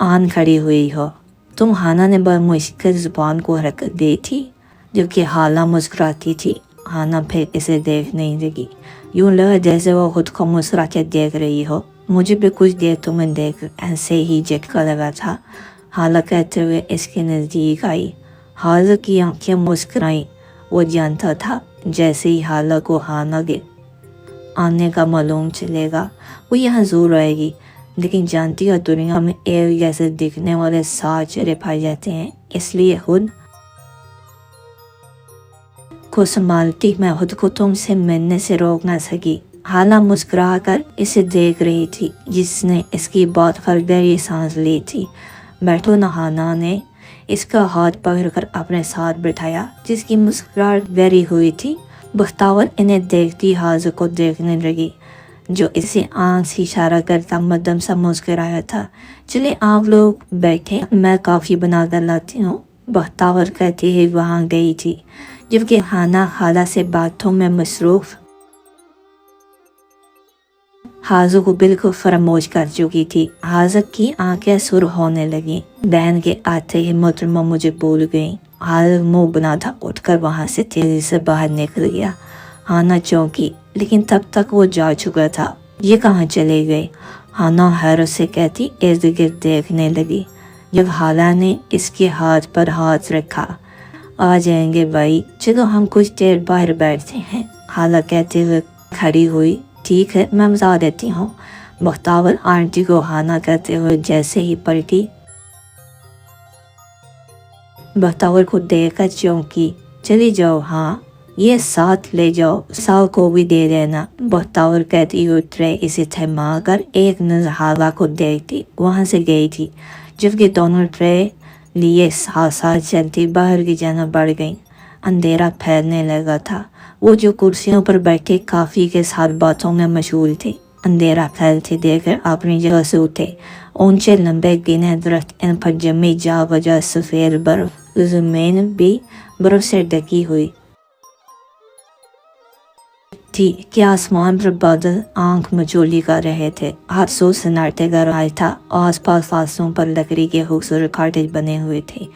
आन खड़ी हुई हो। तुम हाना ने बड़ी मुश्किल जुबान को हरकत दी थी, जबकि हाला मुस्कुराती थी। हाना फिर इसे देख नहीं लगी, यूं लगा जैसे वो खुद को मुस्कुरा के देख रही हो। मुझे भी कुछ देर तुम्हें देख ऐसे ही झटका लगा था, हाला कहते हुए इसके नज़दीक आई। हाला की आंखें मुस्कुराई। वो जानता था जैसे ही हाला को हाना के आने का मालूम चलेगा वो यहाँ ज़रूर आएगी, लेकिन जानती हो दुनिया में एक जैसे दिखने वाले 7 चेहरे पाए जाते हैं, इसलिए खुद को संभालती मैं खुद को तुमसे मिलने से रोक ना सकी। हाला मुस्कुरा कर इसे देख रही थी, जिसने इसकी बात पर गहरी सांस ली थी। बैठो ना, हाना ने इसका हाथ पकड़कर अपने साथ बिठाया, जिसकी मुस्कुराहट गहरी हुई थी। बख्तावर इन्हें देखती हाजिर को देखने लगी, जो इसे आंख से इशारा करता मध्यम सा मुस्कुराया था। चले आप लोग बैठे, मैं कॉफ़ी बना कर लाती हूँ, बख्तावर कहती ही वहाँ गई थी, जबकि हाना हाला से बातों में मसरूफ़ हाजो को बिल्कुल फरामोश कर चुकी थी। हाजर की आंखें सुर होने लगी। बहन के आते ही मोहतरमा मुझे भूल गई। हाजर मुंह बना था, उठकर वहाँ से तेजी से बाहर निकल गया। हाना चौंकी, लेकिन तब तक वो जा चुका था। ये कहाँ चले गए? हाना हैरत से कहती इर्द गिर्द देखने लगी। जब हाला ने इसके हाथ पर हाथ रखा, आ जाएंगे भाई, चलो हम कुछ देर बाहर बैठते हैं, हाला कहते हुए खड़ी हुई। ठीक है, मैं बता देती हूँ, बख्तावर आंटी को हाना कहते हुए जैसे ही पलटी, बख्तावर को देखकर चौंकी। चली जाओ, हाँ ये साथ ले जाओ, साव को भी दे देना, बख्तावर कहती हुई ट्रे इसे थमा कर एक नजर हाला को देखती वहाँ से गई थी, जबकि दोनों ट्रे लिए साथ साथ चलती बाहर की जाना बढ़ गई। अंधेरा फैलने लगा था। वो जो कुर्सियों पर बैठे काफ़ी के साथ बातों में मशगूल थे। अंधेरा फैलते देखकर अपनी जगह से उठे। ऊंचे लंबे गिने दरख्त, इन पर जमी जा वजह सफ़ेद बर्फ, ज़मीन भी बर्फ से ढकी हुई थी कि आसमान पर बादल आंख मचोली कर रहे थे। हादसों सन्नाटे का राज था। आसपास फासलों पर लकड़ी के खूबसूरत कॉटेज बने हुए थे।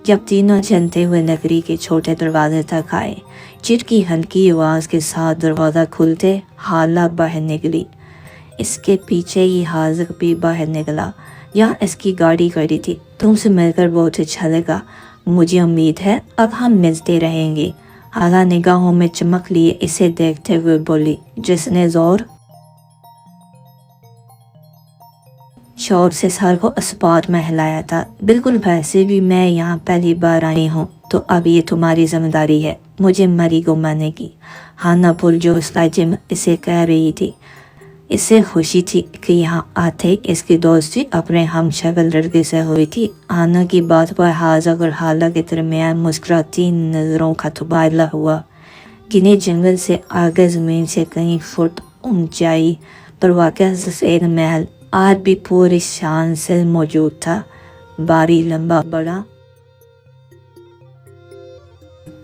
जब तीनों चलते हुए लकड़ी के छोटे दरवाजे तक आए, चिट की हल्की आवाज़ के साथ दरवाज़ा खुलते हाला बाहर निकली। इसके पीछे ही हाजिर भी बाहर निकला। यहाँ इसकी गाड़ी खड़ी थी। तुमसे मिलकर बहुत अच्छा लगा, मुझे उम्मीद है अब हम मिलते रहेंगे, हाला निगाहों में चमक लिए इसे देखते हुए बोली, जिसने जोर शोर से सर को अस्पात में हिलाया था। बिल्कुल, वैसे भी मैं यहाँ पहली बार आई हूँ, तो अब ये तुम्हारी जिम्मेदारी है मुझे मरी को मारने की, हाना पुरजोश लहजे में इसे कह रही थी। इसे खुशी थी कि यहाँ आते इसकी दोस्ती अपने हमशक्ल लड़के से हुई थी। हाना की बात पर हाजर और हाला के दरमियान मुस्कुराती नज़रों का तबादला हुआ। घने जंगल से आगे ज़मीन से कई फुट ऊंचाई पर वाक़ सफ़ेद महल आज भी पूरी शान से मौजूद था। बारी लंबा बड़ा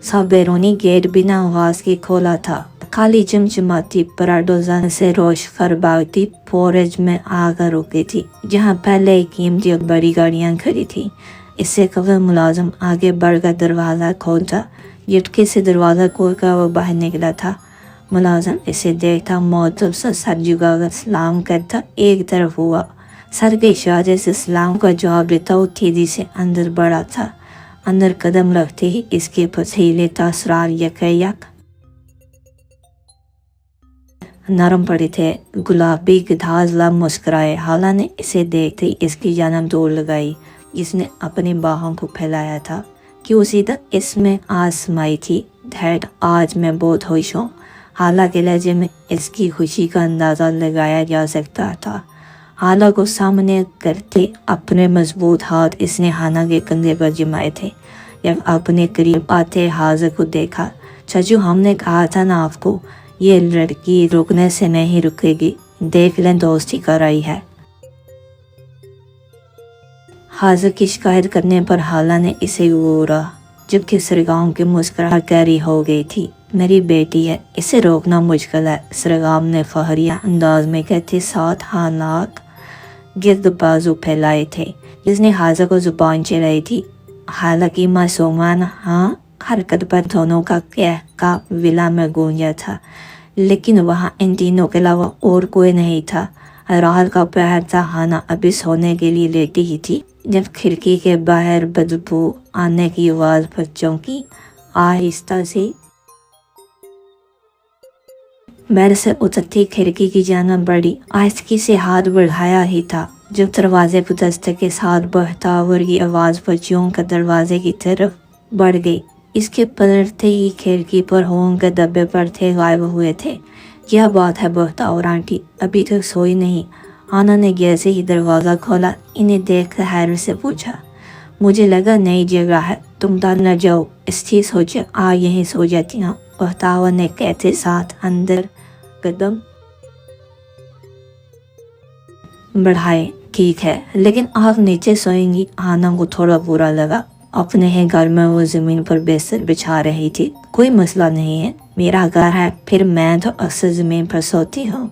सा बैरूनी गेट बिना आवाज़ के खोला था। खाली चमचमाती पराडोज़न से रोश फरबाती पोरेज में आकर रुकी थी, जहाँ पहले कीमती और बड़ी गाड़ियाँ खड़ी थी। इससे कबल मुलाजिम आगे बढ़कर दरवाज़ा खोलता। झटके से दरवाज़ा खोलकर वो बाहर निकला था। मुलाजिम इसे देखता मुअद्दब सा सर झुकाकर सलाम करता एक तरफ हुआ। सर के इशारे से सलाम का जवाब देता वो तेजी से अंदर बढ़ा था। अंदर कदम रखते ही इसके पसीले तासरार यकयक नरम पड़े थे। गुलाबी गधाज लब मुस्कुराए। हाला ने इसे देखते ही इसकी जानब दौड़ लगाई, जिसने अपनी बाहों को फैलाया था कि उसी तक इसमें आस समाई थी। धैर्य, आज मैं बहुत खुश हूँ। हाला के लहजे में इसकी खुशी का अंदाज़ा लगाया जा सकता था। हाला को सामने करते अपने मजबूत हाथ इसने हाना के कंधे पर जमाए थे। जब अपने करीब आते हाजिर को देखा, चाचू हमने कहा था ना आपको, ये लड़की रुकने से नहीं रुकेगी, देख लें दोस्ती कर आई है। हाजिर की शिकायत करने पर हाला ने इसे घूरा, जबकि सरगाम की मुस्कुराहट गहरी हो गई थी। मेरी बेटी है, इसे रोकना मुश्किल है, सरगाम ने फहरिया अंदाज में कहते साथ हालात गिर्द बाजू फैलाए थे, जिसने हाजा को जुबान चलाई थी। हालांकि मासूमाना हाँ हरकत पर दोनों का का विला में गूंजा था, लेकिन वहाँ इन तीनों के अलावा और कोई नहीं था। रात का पहर था। हाना अभी सोने के लिए लेटी ही थी जब खिड़की के बाहर बदबू आने की आवाज पर चौंकी। आहिस्ता से बेड से उतरती खिड़की की जानब बढ़ी। आहिस्तगी से हाथ बढ़ाया ही था जब दरवाजे पर दस्तक के साथ बहतावर की आवाज़ पर चौंक कर दरवाजे की तरफ बढ़ गई। इसके पलटते ही खिड़की पर होम के डब्बे पर थे गायब हुए थे। क्या बात है बहतावर आंटी, अभी तक सोई नहीं? आना ने जैसे ही दरवाज़ा खोला इन्हें देख कर हैरत से पूछा। मुझे लगा नई जगह है, तुम डर न जाओ, इसकी सोचा आ यहीं सो जाती हूँ, बहतावर ने कहते साथ अंदर कदम बढ़ाए। ठीक है, लेकिन आप नीचे सोएंगी? आना को थोड़ा बुरा लगा। अपने ही घर में वो ज़मीन पर बिस्तर बिछा रही थी। कोई मसला नहीं है, मेरा घर है, फिर मैं तो अक्सर ज़मीन पर सोती हूँ।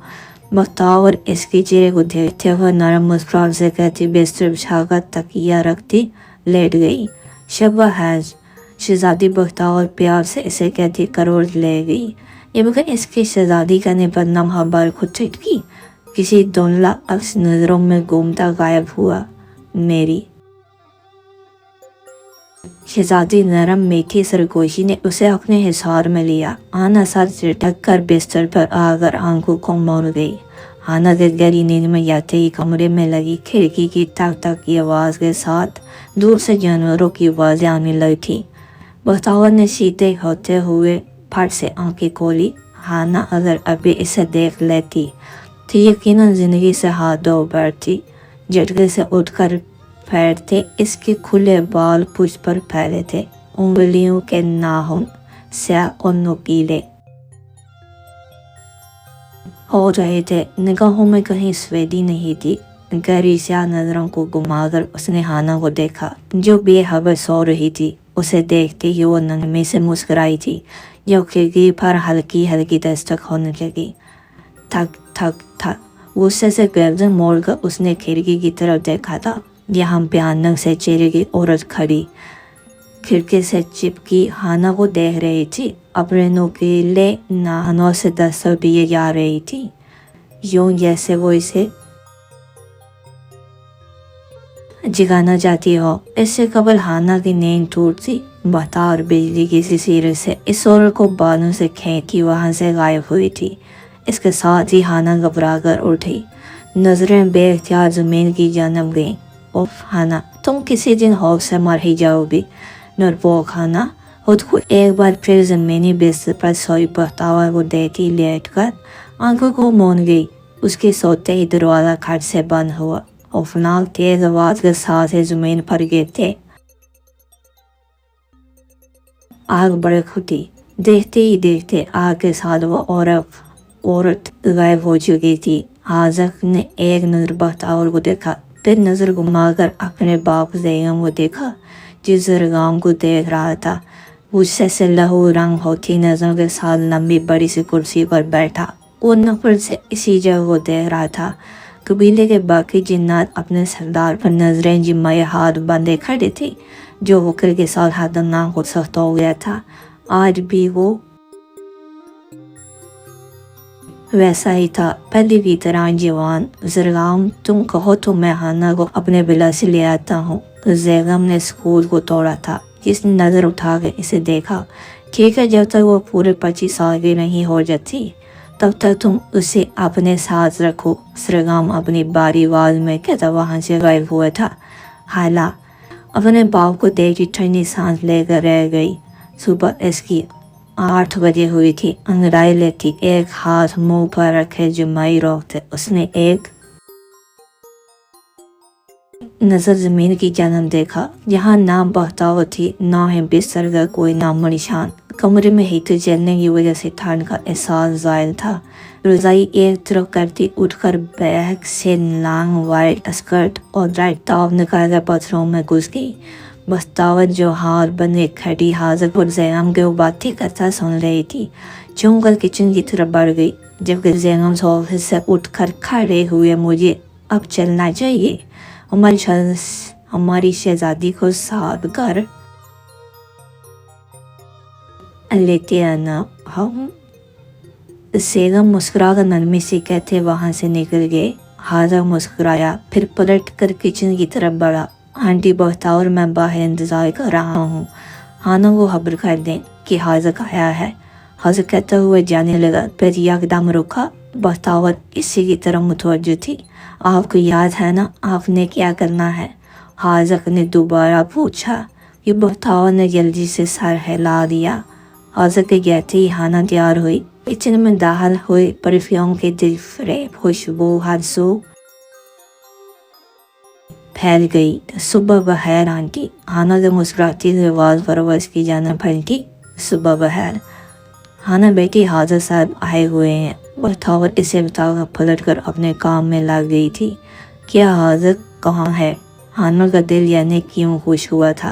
बख्तावर इसके चेहरे को देखते हुए नरम मुस्कुराहट से कहती बिस्तर बिछाकर तकिया रखती लेट गई। शब्बा हैज, शहजादी बख्तावर प्यार से इसे कहती करोड़ ले गई। ये मगर इसकी शहजादी का निबन्नम हबार खुद छिटकी। किसी धुंधला अक्स नजरों में घूमता गायब हुआ। मेरी शहजादी नरम मीठी सरगोशी ने उसे अपने हिसार में लिया। आना सर झटक कर बिस्तर पर आकर आंखों को मोड़ गई। आना के गहरी नींद में जाते ही कमरे में लगी खिड़की की टक टक की आवाज़ के साथ दूर से जानवरों की आवाज़ें आने लगी थी। बख्तावर ने सीधे होते हुए फट से आंखें खोली। हाना अगर अभी इसे देख लेती तो यकीनन जिंदगी से हाथ धो बैठती। झटके से उठकर फैलते इसके खुले बाल पूछ पर फैले थे। उंगलियों के नाखून स्याह और नुकीले हो रहे थे। निगाहों में कहीं सवेदी नहीं थी। गहरी स्याह नजरों को घुमाकर उसने हाना को देखा जो बेखबर सो रही थी। उसे देखते ही वो नरमी से मुस्कुराई थी जो खिड़की पर हल्की हल्की दस्तक होने लगी। थक थक थक गुस्से से गर्दन मोड़कर उसने खिड़की की तरफ देखा था। यहाँ भयानक से चेहरे की औरत खड़ी खिड़की से चिपकी हाना को देख रही थी। अपने नुकीले नाखूनों से दस्तक दिए जा रही थी, यूं जैसे वो इसे जगाना चाहती हो। इससे कबल हाना की नींद टूटती बता और बिजली की सिलसिले से इस औरत को बालों से खींची वहां से गायब हुई थी। इसके साथ ही हाना घबरा कर उठी, नजरें बेख्तियार जमीन की जानब गईं। उफ हाना, तुम किसी दिन खौफ से मर ही जाओगी। नरपोक हाना खुद को एक बार फिर जमीनी बिस्तर पर सोई बख्तावर को देखती लेट कर आंखों को मूंद गई। उसके सोते ही दरवाजा खट से बंद हुआ। खौफनाक तेज आवाज के साथ ही जमीन पर गिरते आग भड़क उठी। देखते ही देखते आग के साथ वो औरत गायब हो चुकी थी। हाजक ने एक नजर बख्तावर को देखा, फिर नजर घुमाकर अपने बाप ज़ैगम को देखा जिस जरगाम को देख रहा था। गुस्से से लहू रंग होती नजरों के साथ लंबी बड़ी सी कुर्सी पर बैठा वो नफरत से इसी जगह को देख रहा था। कबीले के बाकी जिन्नात अपने सरदार पर नजरें जिम्माए हाथ बांधे खड़े थे। जो वक्र के साथ खतरनाक और सख्त हो गया था, आज भी वो वैसा ही था, पहले की तरह जवान। जरगाम, तुम कहो तो मैं हाना को अपने बिला से ले आता हूँ। ज़ैगम ने स्कूल को तोड़ा था। जिसने नज़र उठा कर इसे देखा, ठीक है, जब तक वो पूरे 25 साल की नहीं हो जाती तब तक तुम उसे अपने साथ रखो। सरगाम अपनी बारी आवाज में कहता वहाँ से गायब हुआ था। हाला अपने बाप को देखती ठंडी सांस लेकर रह गई। सुबह इसकी 8 बजे हुई थी। अंगड़ाई लेती एक हाथ मुंह पर रखे जुम्माई रोकते उसने एक नजर जमीन की जानब देखा जहाँ ना बख्तावर थी ना है बिस्तर का कोई नाम निशान। कमरे में हीटर जलने की वजह से ठंड का एहसास जायल था। रजाई एक तरफ करती उठकर बैग से लॉन्ग वाइट स्कर्ट और राइट टॉप निकाल कर पत्थरों में घुस गई। बख्तावर जो हाथ बने खड़ी हाजिर पर ज़ैगम के बातें करता सुन रही थी, चुंकर किचन की तरफ बढ़ गई। जबकि ज़ैगम सोफे से उठकर खड़े हुए मुझे اب چلنا چاہیے، ہماری شہزادی کو ساتھ کر لیتے آنا ہم۔ سیغم مسکرا کر نرمی سے کہتے وہاں سے نکل گئے۔ حاضر مسکرایا، پھر پلٹ کر کچن کی طرف بڑھا۔ آنٹی بہتاور میں باہر انتظار کر رہا ہوں، ہانا کو خبر کر دیں کہ حاضر آیا ہے۔ حاضر کہتا ہوا جانے لگا، پھر یکدم رکا۔ بہتاور اسی کی طرف متوجہ تھی۔ آپ کو یاد ہے نا آپ نے کیا کرنا ہے؟ حاضر نے دوبارہ پوچھا۔ یہ بہتاور نے جلدی سے سر ہلا دیا۔ حاضر کے کہتے ہی ہانا تیار ہوئی۔ کچن میں داخل ہوئے، پرفیوم کے دل فریب خوشبو ہر سو پھیل گئی۔ صبح بخیر آنٹی، ہانا کے مسکراتی ہوئے آواز پرواز کی جانب پلٹی۔ صبح بخیر ہانا بیٹی، حاضر صاحب آئے ہوئے ہیں۔ بہتاور اسے بتا کر پلٹ کر اپنے کام میں لگ گئی تھی۔ کیا حاضر کہاں ہے؟ ہانا کا دل یعنی کیوں خوش ہوا تھا۔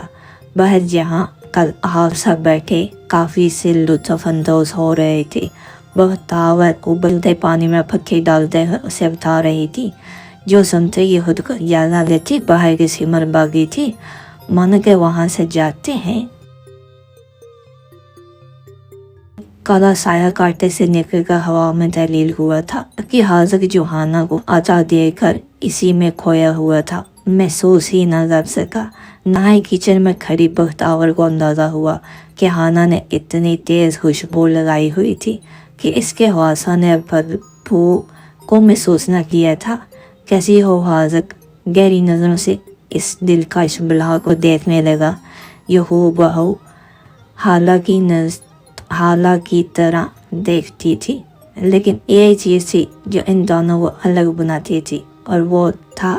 باہر جہاں کل آپ سب بیٹھے کافی سے لطف اندوز ہو رہے تھے، بہتاور ابلتے پانی میں پکے ڈالتے ہوئے اسے بتا رہی تھی، جو سنتے ہی خود کو یاد لیتی باہر کی سمر باغی تھی، مانا کہ وہاں سے جاتے ہیں۔ کالا سایہ کاٹے سے نکل کر ہوا میں تحلیل ہوا تھا کہ حاضر جو ہانا کو آتا دے کر اسی میں کھویا ہوا تھا، محسوس ہی نہ کر سکا۔ نہ ہی کچن میں کھڑی بہتاور کو اندازہ ہوا کہ ہانا نے اتنی تیز خوشبو لگائی ہوئی تھی کہ اس کے حواسوں نے بدبو کو محسوس نہ کیا تھا۔ کیسی ہو حاضر؟ گہری نظروں سے اس دلکش بلا کو دیکھنے لگا۔ یہ ہو بہو حالہ کی طرح دیکھتی تھی، لیکن ایک چیز تھی جو ان دونوں کو الگ بناتی تھی، اور وہ تھا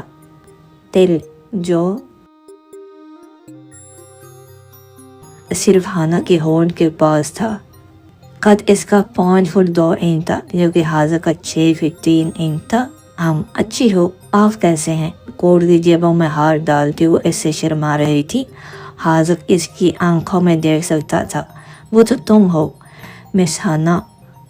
دل، جو صرف ہانا کے ہونٹ کے پاس تھا۔ قد اس کا 5 فٹ 2 انچ تھا، جو کہ حاضر کا 6 فٹ 3 انچ تھا۔ ہم اچھی ہو، آپ کیسے ہیں؟ کوٹ کی جیبوں میں ہاتھ ڈالتے ہوئے اس سے شرما رہی تھی۔ حاضر اس کی آنکھوں میں دیکھ سکتا تھا۔ وہ تو تم ہو مس ہانا۔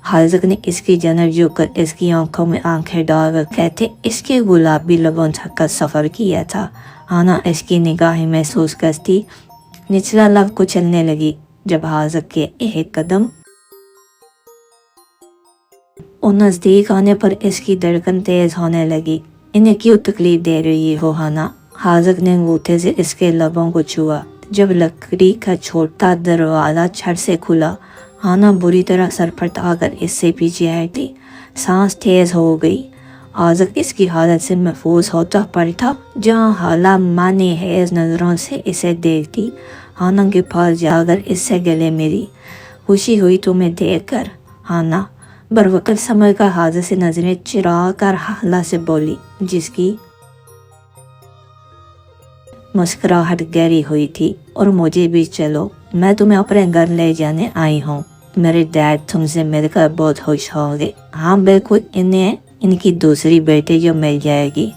حاضر نے اس کی جانب جھک کر اس کی آنکھوں میں آنکھیں ڈال کر کہتے اس کے گلابی لبوں تک کا سفر کیا تھا۔ ہانا اس کی نگاہیں محسوس کرتی نچلا لب کچلنے لگی۔ جب حاضر کے ایک قدم اور نزدیک آنے پر اس کی دھڑکن تیز ہونے لگی۔ انہیں کیوں تکلیف دے رہی ہو ہانا؟ حاضر نے انگوٹھے سے اس کے لبوں کو چھوا۔ جب لکڑی کا چھوٹا دروازہ چھٹ سے کھلا، ہانا بری طرح سر پھٹا کر اس سے پیچھے ہٹی۔ سانس تیز ہو گئی۔ حاضر اس کی حالت سے محفوظ ہوتا پلٹا، جہاں حالہ معنی خیز نظروں سے اسے دیکھتی۔ ہانا کے پاس جا کر اس سے گلے ملی۔ خوشی ہوئی تمہیں دیکھ کر ہانا۔ بروقت سمجھ کر حاضر سے نظریں چرا کر حالہ سے بولی، جس کی مسکراہٹ گہری ہوئی تھی، اور مجھے بھی چلو، میں تمہیں اپنے گھر لے جانے آئی ہوں۔ میرے ڈیڈ تم سے مل کر بہت خوش ہوں گے۔ ہاں بالکل، انہیں ان کی دوسری بیٹی جو مل جائے گی۔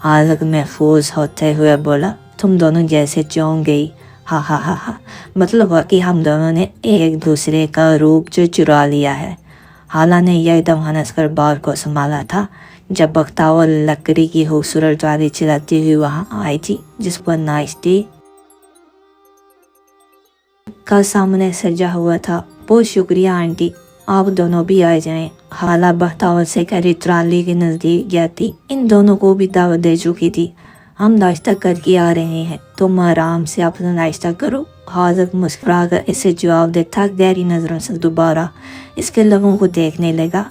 حاضر محفوظ ہوتے ہوئے بولا، تم دونوں جیسے چونک گئی۔ ہاں ہاں ہاں ہاں، مطلب ہوا کہ ہم دونوں نے ایک دوسرے کا روپ جو چرا لیا ہے۔ حالہ نے یک دم ہنس کر بال کو سنبھالا تھا جب بختاور لکڑی کی خوبصورت ٹرالی چلاتی ہوئی وہاں آئی تھی، جس پر ناشتے کا سامنے سجا ہوا تھا۔ بہت شکریہ آنٹی، آپ دونوں بھی آ جائیں۔ حالہ بختاور سے کہہ ٹرالی کے نزدیک جاتی۔ ان دونوں کو بھی دعوت دے چکی تھی۔ ہم ناشتہ کر کے آ رہے ہیں، تم آرام سے اپنا ناشتہ کرو۔ حاضر مسکرا کر اسے جواب دیتا گہری نظروں سے دوبارہ اس کے لبوں کو دیکھنے لگا۔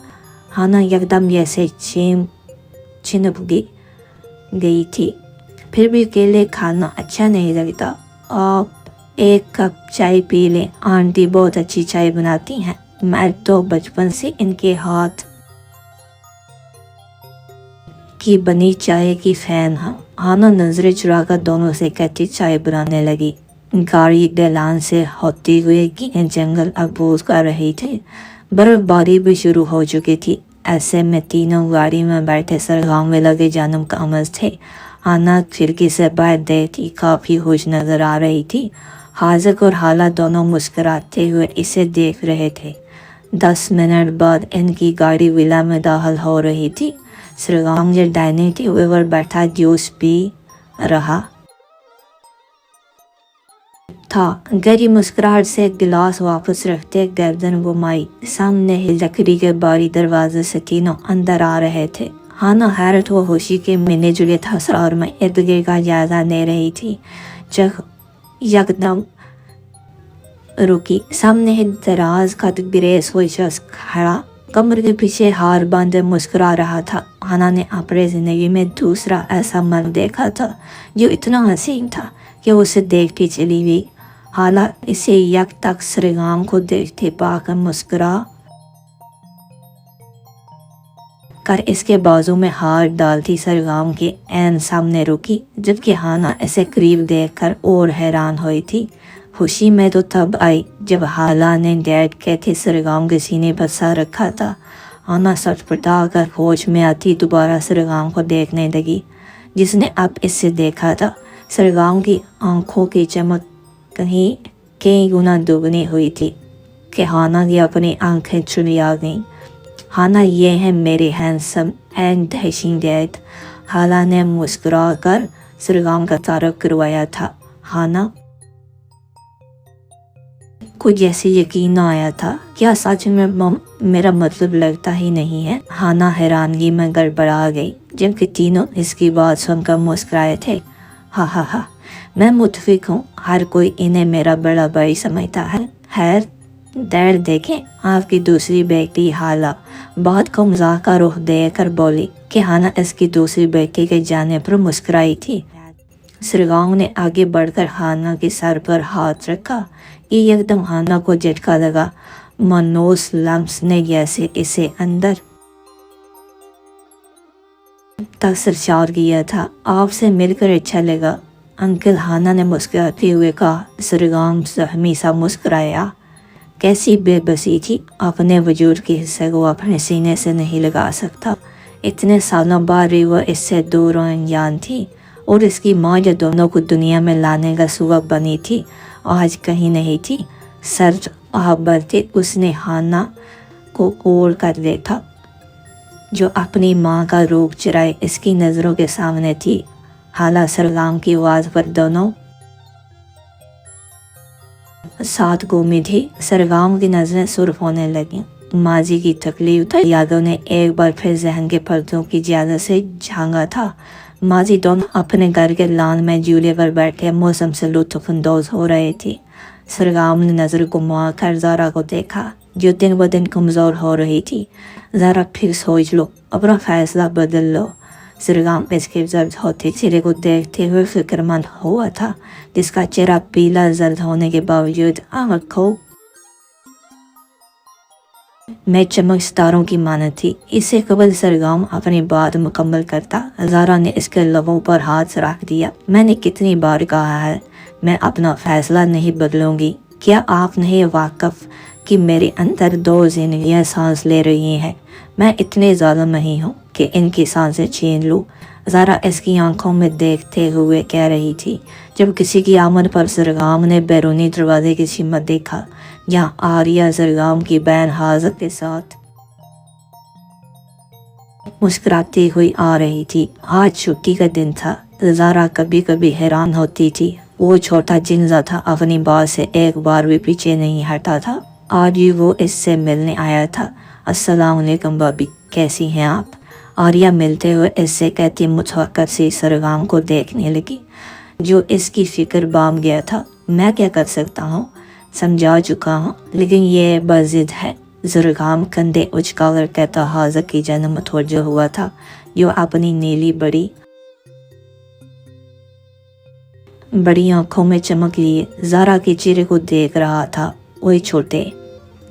ہانا یکدم جیسے چھنپ گئی تھی۔ پھر بھی اکیلے کھانا اچھا نہیں لگتا، آپ ایک کپ چائے پی لیں، آنٹی بہت اچھی چائے بناتی ہیں، میں تو بچپن سے ان کے ہاتھ کی بنی چائے کی فین ہوں۔ ہانا نظریں چرا کر دونوں سے کہتی چائے بنانے لگی۔ گاڑی ڈھلان سے ہوتے ہوئے گھنے جنگل عبور کر رہی تھی۔ برف باری بھی شروع ہو چکی تھی۔ ایسے میں تینوں گاڑی میں بیٹھے سرگام میں لگے جانب کامز تھے۔ ہانا کھڑکی سے باہر دیکھتی کافی خوش نظر آ رہی تھی۔ حاضر اور حالہ دونوں مسکراتے ہوئے اسے دیکھ رہے تھے۔ 10 منٹ بعد ان کی گاڑی ولا میں داخل ہو رہی تھی۔ सरगाम जो डाइनिंग टेबल पर बैठा जूस पी रहा था। गहरी मुस्कुराहट से गिलास वापस रखते गर्दन घुमाई। सामने ही लकड़ी के बारी दरवाजे से तीनों अंदर आ रहे थे। हाना हैरत व खुशी के मिले जुले तासुरात में इर्द गिर्द का जायजा ले रही थी जब यकदम रुकी। सामने ही दराज का गिरेस हुई शख्स खड़ा कमर के पीछे हार बांधे मुस्कुरा रहा था। हाना ने अपने जिंदगी में दूसरा ऐसा मर्द देखा था जो इतना हसीन था कि उसे देखती चली गई। हाला इसे यक तक सरगाम को देखते पाकर मुस्कुरा कर इसके बाजू में हाथ डालती सरगाम के ऐन सामने रुकी, जबकि हाना इसे करीब देखकर और हैरान हुई थी। खुशी में तो तब आई जब हाला ने डैड के थे सरगाम के सीने पर सर रखा था। हाना सटपटा कर होश में आती दोबारा सरगाम को देखने लगी जिसने अब इससे देखा था। सरगाम की आंखों की चमक कई गुना दुगनी हुई थी कि हाना की अपनी आंखें चुली आ गईं। हाना, ये है मेरे हैंडसम एंड डैशिंग डैड। हाला ने मुस्कुरा कर सरगाम का तारुफ करवाया था। हाना को जैसे यकीन न आया था। क्या सच में मेरा मतलब लगता ही नहीं है? हाना हैरानगी में गड़बड़ा गई जबकि तीनों इसकी बात सुनकर मुस्कुराए थे। हा हा हा, मैं मुतफिक हूँ, हर कोई इन्हें मेरा बड़ा भाई समझता है। खैर डैड देखें, आपकी दूसरी बेटी हाला बात को मजाक का रुख देकर बोली कि हाना इसकी दूसरी बेटी के जाने पर मुस्कुराई थी। सरगाम ने आगे बढ़कर हाना के सर पर हाथ रखा कि एकदम हाना को झटका लगा। मनोस लम्स ने जैसे इसे अंदर तक सरचार किया था। आपसे मिलकर अच्छा लगा अंकल, हाना ने मुस्कुराते हुए कहा। सरगाम सहमी सा मुस्कुराया। कैसी बेबसी थी, अपने वजूद के हिस्से को अपने सीने से नहीं लगा सकता। इतने सालों बाद भी वह इससे दूर और अनजान थी और इसकी माँ जो दोनों को दुनिया में लाने का सबब बनी थी आज कहीं नहीं थी। सर्द आह बढ़ते उसने हाना को ओढ़ कर देखा जो अपनी माँ का रूप चुराए इसकी नज़रों के सामने थी। हाला सरगाम की आवाज़ पर दोनों साथ घूमी थी। सरगाम की नज़रें सुर्ख होने लगीं। माजी की तकलीफ यादों ने एक बार फिर जहन के पर्दों की ज्यादा से झांगा था। माजी दोनों अपने घर के लान में झूले पर बैठे मौसम से लुत्फ अंदोज हो रहे थे। सरगाम ने नज़र घुमा कर ज़ारा को देखा जो दिन ब दिन कमज़ोर हो रही थी। ज़ारा फिर सोच लो, अपना फैसला बदल लो। सरगाम इसके जर्द होते चेहरे को देखते हुए फिक्रमंद हुआ था जिसका चेहरा पीला जर्द होने के बावजूद आंखों में चमक सितारों की मानत थी। इससे कबल सरगाम अपनी बात मुकम्मल करता ज़ारा ने इसके लबों पर हाथ रख दिया। मैंने कितनी बार कहा है मैं अपना फैसला नहीं बदलूंगी। क्या आप नहीं वाकफ कि मेरे अंदर दो जिंदगियां सांस ले रही हैं? मैं इतने ज़्यादा नहीं हूँ कि इनकी सांसें छीन लूँ। ज़ारा इसकी आंखों में देखते हुए कह रही थी जब किसी की आमद पर सरगाम ने बैरूनी दरवाजे की सिमत देखा जहाँ आर्या सरगाम की बहन हाजत के साथ मुस्कुराती हुई आ रही थी। आज छुट्टी का दिन था। ज़ारा कभी कभी हैरान होती थी वो छोटा जिन्जा था अपनी बात से एक बार भी पीछे नहीं हटा था। आज भी वो इससे मिलने आया था। अस्सलाम वालेकुम भाभी, कैसी हैं आप? आर्या मिलते हुए इससे कहती मुतवक्कर से सरगाम को देखने लगी जो इसकी फिक्र बाम गया था। मैं क्या कर सकता हूँ, समझा चुका हूँ, लेकिन ये बज़िद है। सरगाम कंधे उचकाकर कहता हाजत की जानब मुतवज्जो हुआ था जो अपनी नीली बड़ी आंखों में चमक लिए ज़ारा के चेहरे को देख रहा था। वही छोटे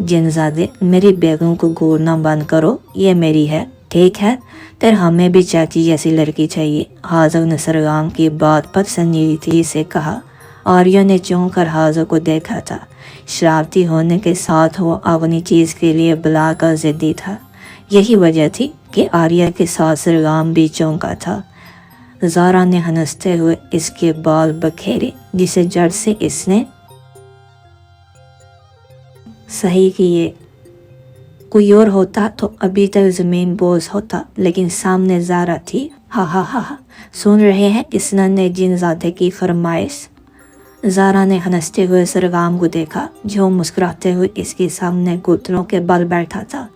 जिनजादे, मेरी बेगम को घूरना बंद करो, ये मेरी है, ठीक है? तेरे हमें भी चाची जैसी लड़की चाहिए। हाजर ने सरगाम की बात पर संजीदगी से कहा। आर्या ने चौंक कर हाजर को देखा था। शरारती होने के साथ वो अपनी चीज़ के लिए बुला कर ज़िद्दी था। यही वजह थी कि आर्या के साथ सरगाम भी चौंका था। ज़ारा ने हंसते हुए इसके बाल बखेरे जिसे जड़ से इसने सही किए। कोई और होता तो अभी तक ज़मीन बोझ होता, लेकिन सामने ज़ारा थी। हा हा हा हा, सुन रहे हैं इस नन्हे जिनज़ादे की फरमाइश। ज़ारा ने हंसते हुए सरगाम को देखा जो मुस्कुराते हुए इसके सामने घुटनों के बल बैठा था।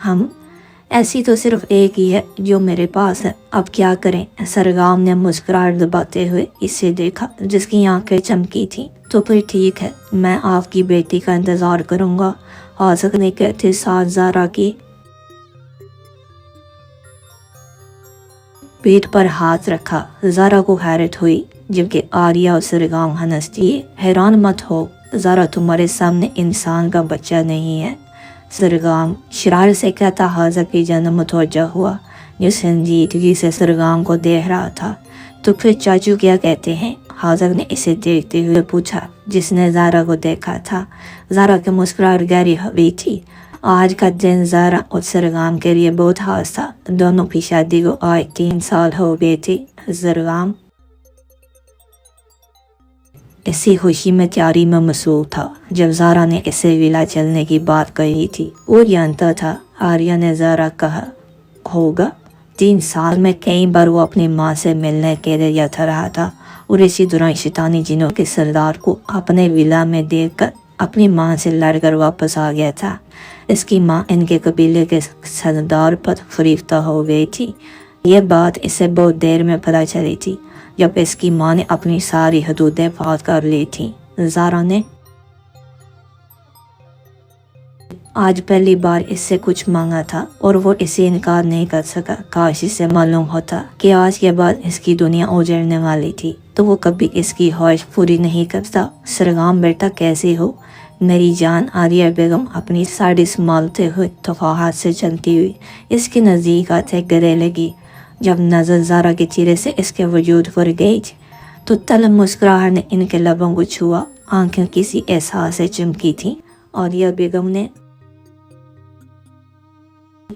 हम ऐसी तो सिर्फ एक ही है जो मेरे पास है, अब क्या करें। सरगाम ने मुस्कुराहट दबाते हुए इसे देखा जिसकी आंखें चमकी थी। तो फिर ठीक है, मैं आपकी बेटी का इंतज़ार करूँगा। आज़क ने कहते साथ ज़ारा की पीठ पर हाथ रखा। ज़ारा को हैरत हुई जबकि आर्या और सरगाम हंस दिए। हैरान मत हो ज़ारा, तुम्हारे सामने इंसान का बच्चा नहीं है। सरगाम शरारत से कहता हाज़क की जन्म मुतवज्जा हुआ जो संजीदगी से सरगाम को देख रहा था। तो फिर चाचू क्या कहते हैं? हाज़क ने इसे देखते हुए पूछा जिसने ज़ारा को देखा था। ज़ारा की मुस्कुराहट गहरी हुई थी। आज का दिन ज़ारा और सरगाम के लिए बहुत खास था। दोनों की शादी को आज 3 साल हो गए थे। सरगाम इसी खुशी में तैयारी में मसरूफ था जब ज़ारा ने इसे विला चलने की बात कही थी। वो जानता था आर्या ने ज़ारा कहा होगा। 3 साल में कई बार वो अपनी माँ से मिलने के लिए जाता रहा था और इसी दौरान शैतानी जिनों के सरदार को अपने विला में देखकर अपनी माँ से लड़कर वापस आ गया था। इसकी माँ इनके कबीले के सरदार पर फरीफ्ता हो गई थी। ये बात इसे बहुत देर में पता चली थी जब इसकी माँ ने अपनी सारी हदूदें पार कर ली थी। ज़ारा ने आज पहली बार इससे कुछ मांगा था और वो इसे इनकार नहीं कर सका। काश इसे मालूम होता कि आज के बाद इसकी दुनिया उजड़ने वाली थी तो वो कभी इसकी ख्वाहिश पूरी नहीं करता। सरगाम बेटा कैसे हो? मेरी जान। आर्या बेगम अपनी साड़ी संभालते हुए तफाहत से चलती हुई इसके नज़दीक आते गले लगी। जब नज़र ज़ारा के चेहरे से इसके वजूद पर गई तो तलब मुस्कुराहट ने इनके लबों को छुआ। आंखें किसी एहसास से चमकी थी। आर्या बेगम ने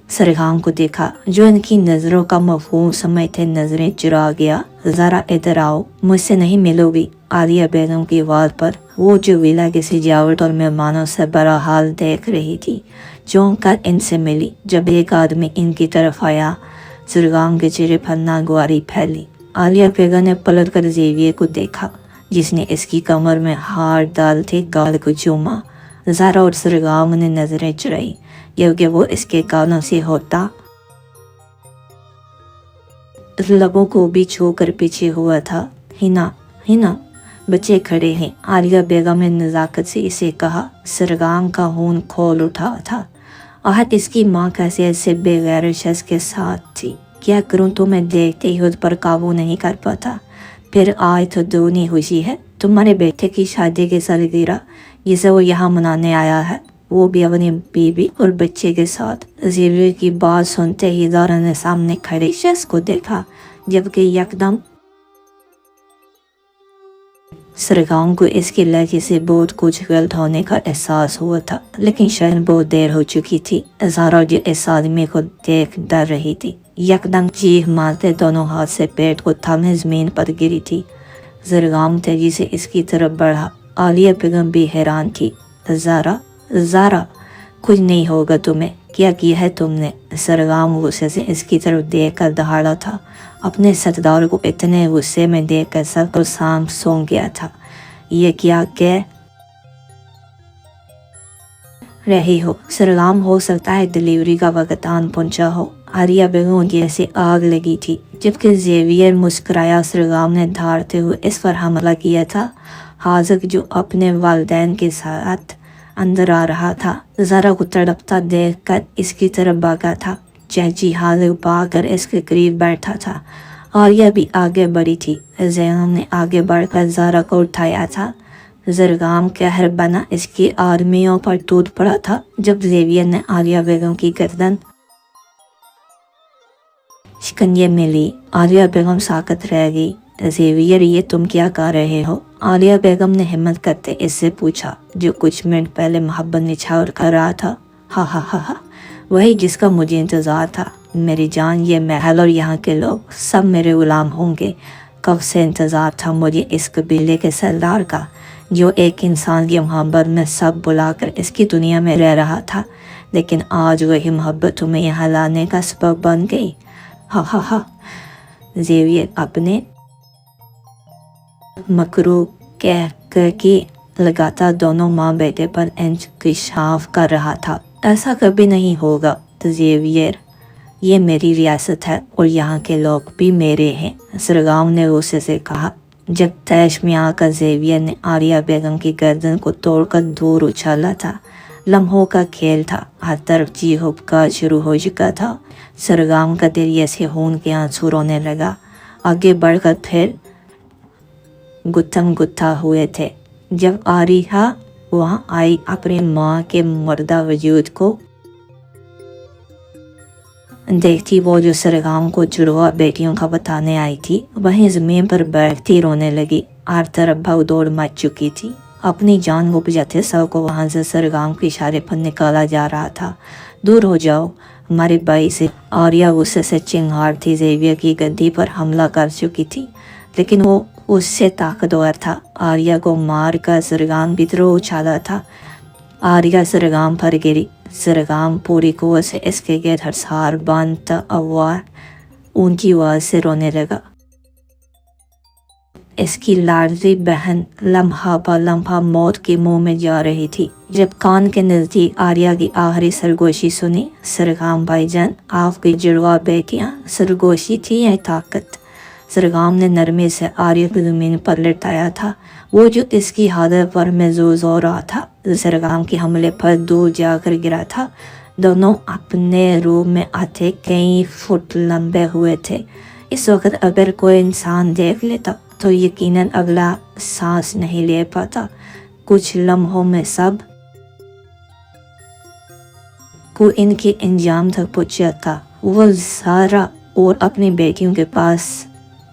सरगाम को देखा जो इनकी नज़रों का मफहूम समझते नज़रें चुरा गया। ज़रा इधर आओ, मुझसे नहीं मिलोगी? आर्या बेगम की आवाज़ पर वो जो विला की सजावट और मेहमानों से बड़ा हाल देख रही थी चौंक कर इनसे मिली। जब एक आदमी इनकी तरफ आया सरगाम के चेहरे पर नागवारी फैली। आर्या बेगम ने पलट कर ज़ेवियर को देखा जिसने इसकी कमर में हार डालते गाल को चूमा। ज़ारा और सरगाम ने नज़रें चुराई क्योंकि वो इसके कानों से होता लबों को भी छू कर पीछे हुआ था। हिना हिना, बच्चे खड़े हैं। आर्या बेगम ने नज़ाकत से इसे कहा। सरगाम का खून खोल उठा था। आहत इसकी माँ कैसे ऐसे बेगैर शख्स के साथ थी। क्या करूं, तो मैं देखते ही उस पर काबू नहीं कर पाता। फिर आज तो दूनी खुशी है, तुम्हारे बेटे की शादी की सालगिरह जिसे वो यहाँ मनाने आया है, वो भी अपनी बीवी और बच्चे के साथ। ज़ेवियर की बात सुनते ही ज़ारा ने सामने खड़े शख्स को देखा जबकि यकदम सरगाम को इसके लहजे से बहुत कुछ गलत होने का एहसास हुआ था, लेकिन शायद बहुत देर हो चुकी थी। ज़ारा जो इस आदमी को देख डर रही थी यकदम चीख मारते दोनों हाथ से पेट को थामे ज़मीन पर गिरी थी। सरगाम तेजी से इसकी तरफ बढ़ा। आलिया बेगम भी हैरान थी। ज़ारा ज़ारा, कुछ नहीं होगा तुम्हें, क्या किया है तुमने? सरगाम गुस्से से इसकी तरफ देख कर दहाड़ा था। अपने सरदार को इतने गुस्से में देख कर सर को सांप सौंप गया था। ये क्या कह रही हो सरगाम? हो सकता है डिलीवरी का वक्त आन पहुंचा हो। आर्या बेगम जैसे आग लगी थी जबकि ज़ेवियर मुस्कुराया। सरगाम ने धारते हुए इस पर हमला किया था। हाज़क जो अपने वालिदैन के साथ अंदर आ रहा था ज़ारा को तड़पता देखकर इसकी तरफ भागा था। चाची हाथ पाकर इसके करीब बैठा था। आर्या भी आगे बढ़ी थी। ज़ैनब ने आगे बढ़कर ज़ारा को उठाया था। सरगाम कहर बना इसके आदमियों पर टूट पड़ा था जब ज़ेवियर ने आर्या बेगम की गर्दन शिकंजे में ली। आर्या बेगम साकत रह गई। ज़ेवियर, ये तुम क्या कर रहे हो? आलिया बेगम ने हिम्मत करते इससे पूछा जो कुछ मिनट पहले मोहब्बत निछावर कर रहा था। हा हा हा हा, वही जिसका मुझे इंतज़ार था। मेरी जान, ये महल और यहाँ के लोग सब मेरे गुलाम होंगे। कब से इंतज़ार था मुझे इस कबीले के सरदार का जो एक इंसान की मोहब्बत में सब बुलाकर इसकी दुनिया में रह रहा था। لیکن آج وہی محبت تمہیں یہاں لانے کا سبب بن گئی. ہا ہا ہا. زیویر اپنے مکرو کہہ کر کے لگاتار دونوں ماں بیٹے پر انکشاف کر رہا تھا. ایسا کبھی نہیں ہوگا زیویر، یہ میری ریاست ہے اور یہاں کے لوگ بھی میرے ہیں، سرگام نے غصے سے کہا. جب تیش میں آ کر زیویر نے آریہ بیگم کی گردن کو توڑ کر دور اچھالا تھا. لمحوں کا کھیل تھا، ہر طرف جی کا شروع ہو چکا تھا. سرگام کا دریے سے خون کے آنسو رونے لگا. آگے بڑھ کر پھر گتھم گتھا ہوئے تھے. جب آریہ وہاں آئی اپنی ماں کے مردہ وجود کو دیکھتی، وہ جو سرگام کو جڑوا بیٹیوں کا بتانے آئی تھی، وہیں زمین پر بیٹھتی رونے لگی. ہر طرف بھگ دوڑ مچ چکی تھی. اپنی جان کو بجاتے سب کو وہاں سے سرگام کے اشارے پر نکالا جا رہا تھا. دور ہو جاؤ ہمارے بھائی سے. آریہ غصے سے چنگھاڑ تھی. زیویر کی گدی پر حملہ کر چکی تھی لیکن وہ اس سے طاقتور تھا. آریہ کو مار کر سرگام کی طرف اچھالا تھا. آریہ سرگام پر گری. سرگام پوری قوت سے اس کے گرد حصار باندھتا اونچی آواز سے رونے لگا. اس کی لاڈلی بہن لمحہ بہ لمحہ موت کے منہ میں جا رہی تھی. جب کان کے نزدیک آریہ کی آخری سرگوشی سنی، سرگام بھائی جان، آپ کی جڑوا بیٹیاں، سرگوشی تھی یا طاقت؟ سرگام نے نرمی سے آریہ کو زمین پر لٹایا تھا. وہ جو اس کی حالت پر محظوظ ہو رہا تھا، سرگام کے حملے پر دور جا کر گرا تھا. دونوں اپنے روم میں آتے کئی فٹ لمبے ہوئے تھے. اس وقت اگر کوئی انسان دیکھ لیتا تو یقیناً اگلا سانس نہیں لے پاتا. کچھ لمحوں میں سب کو ان کے انجام تک پہنچا تھا. وہ زہرا اور اپنی بیٹیوں کے پاس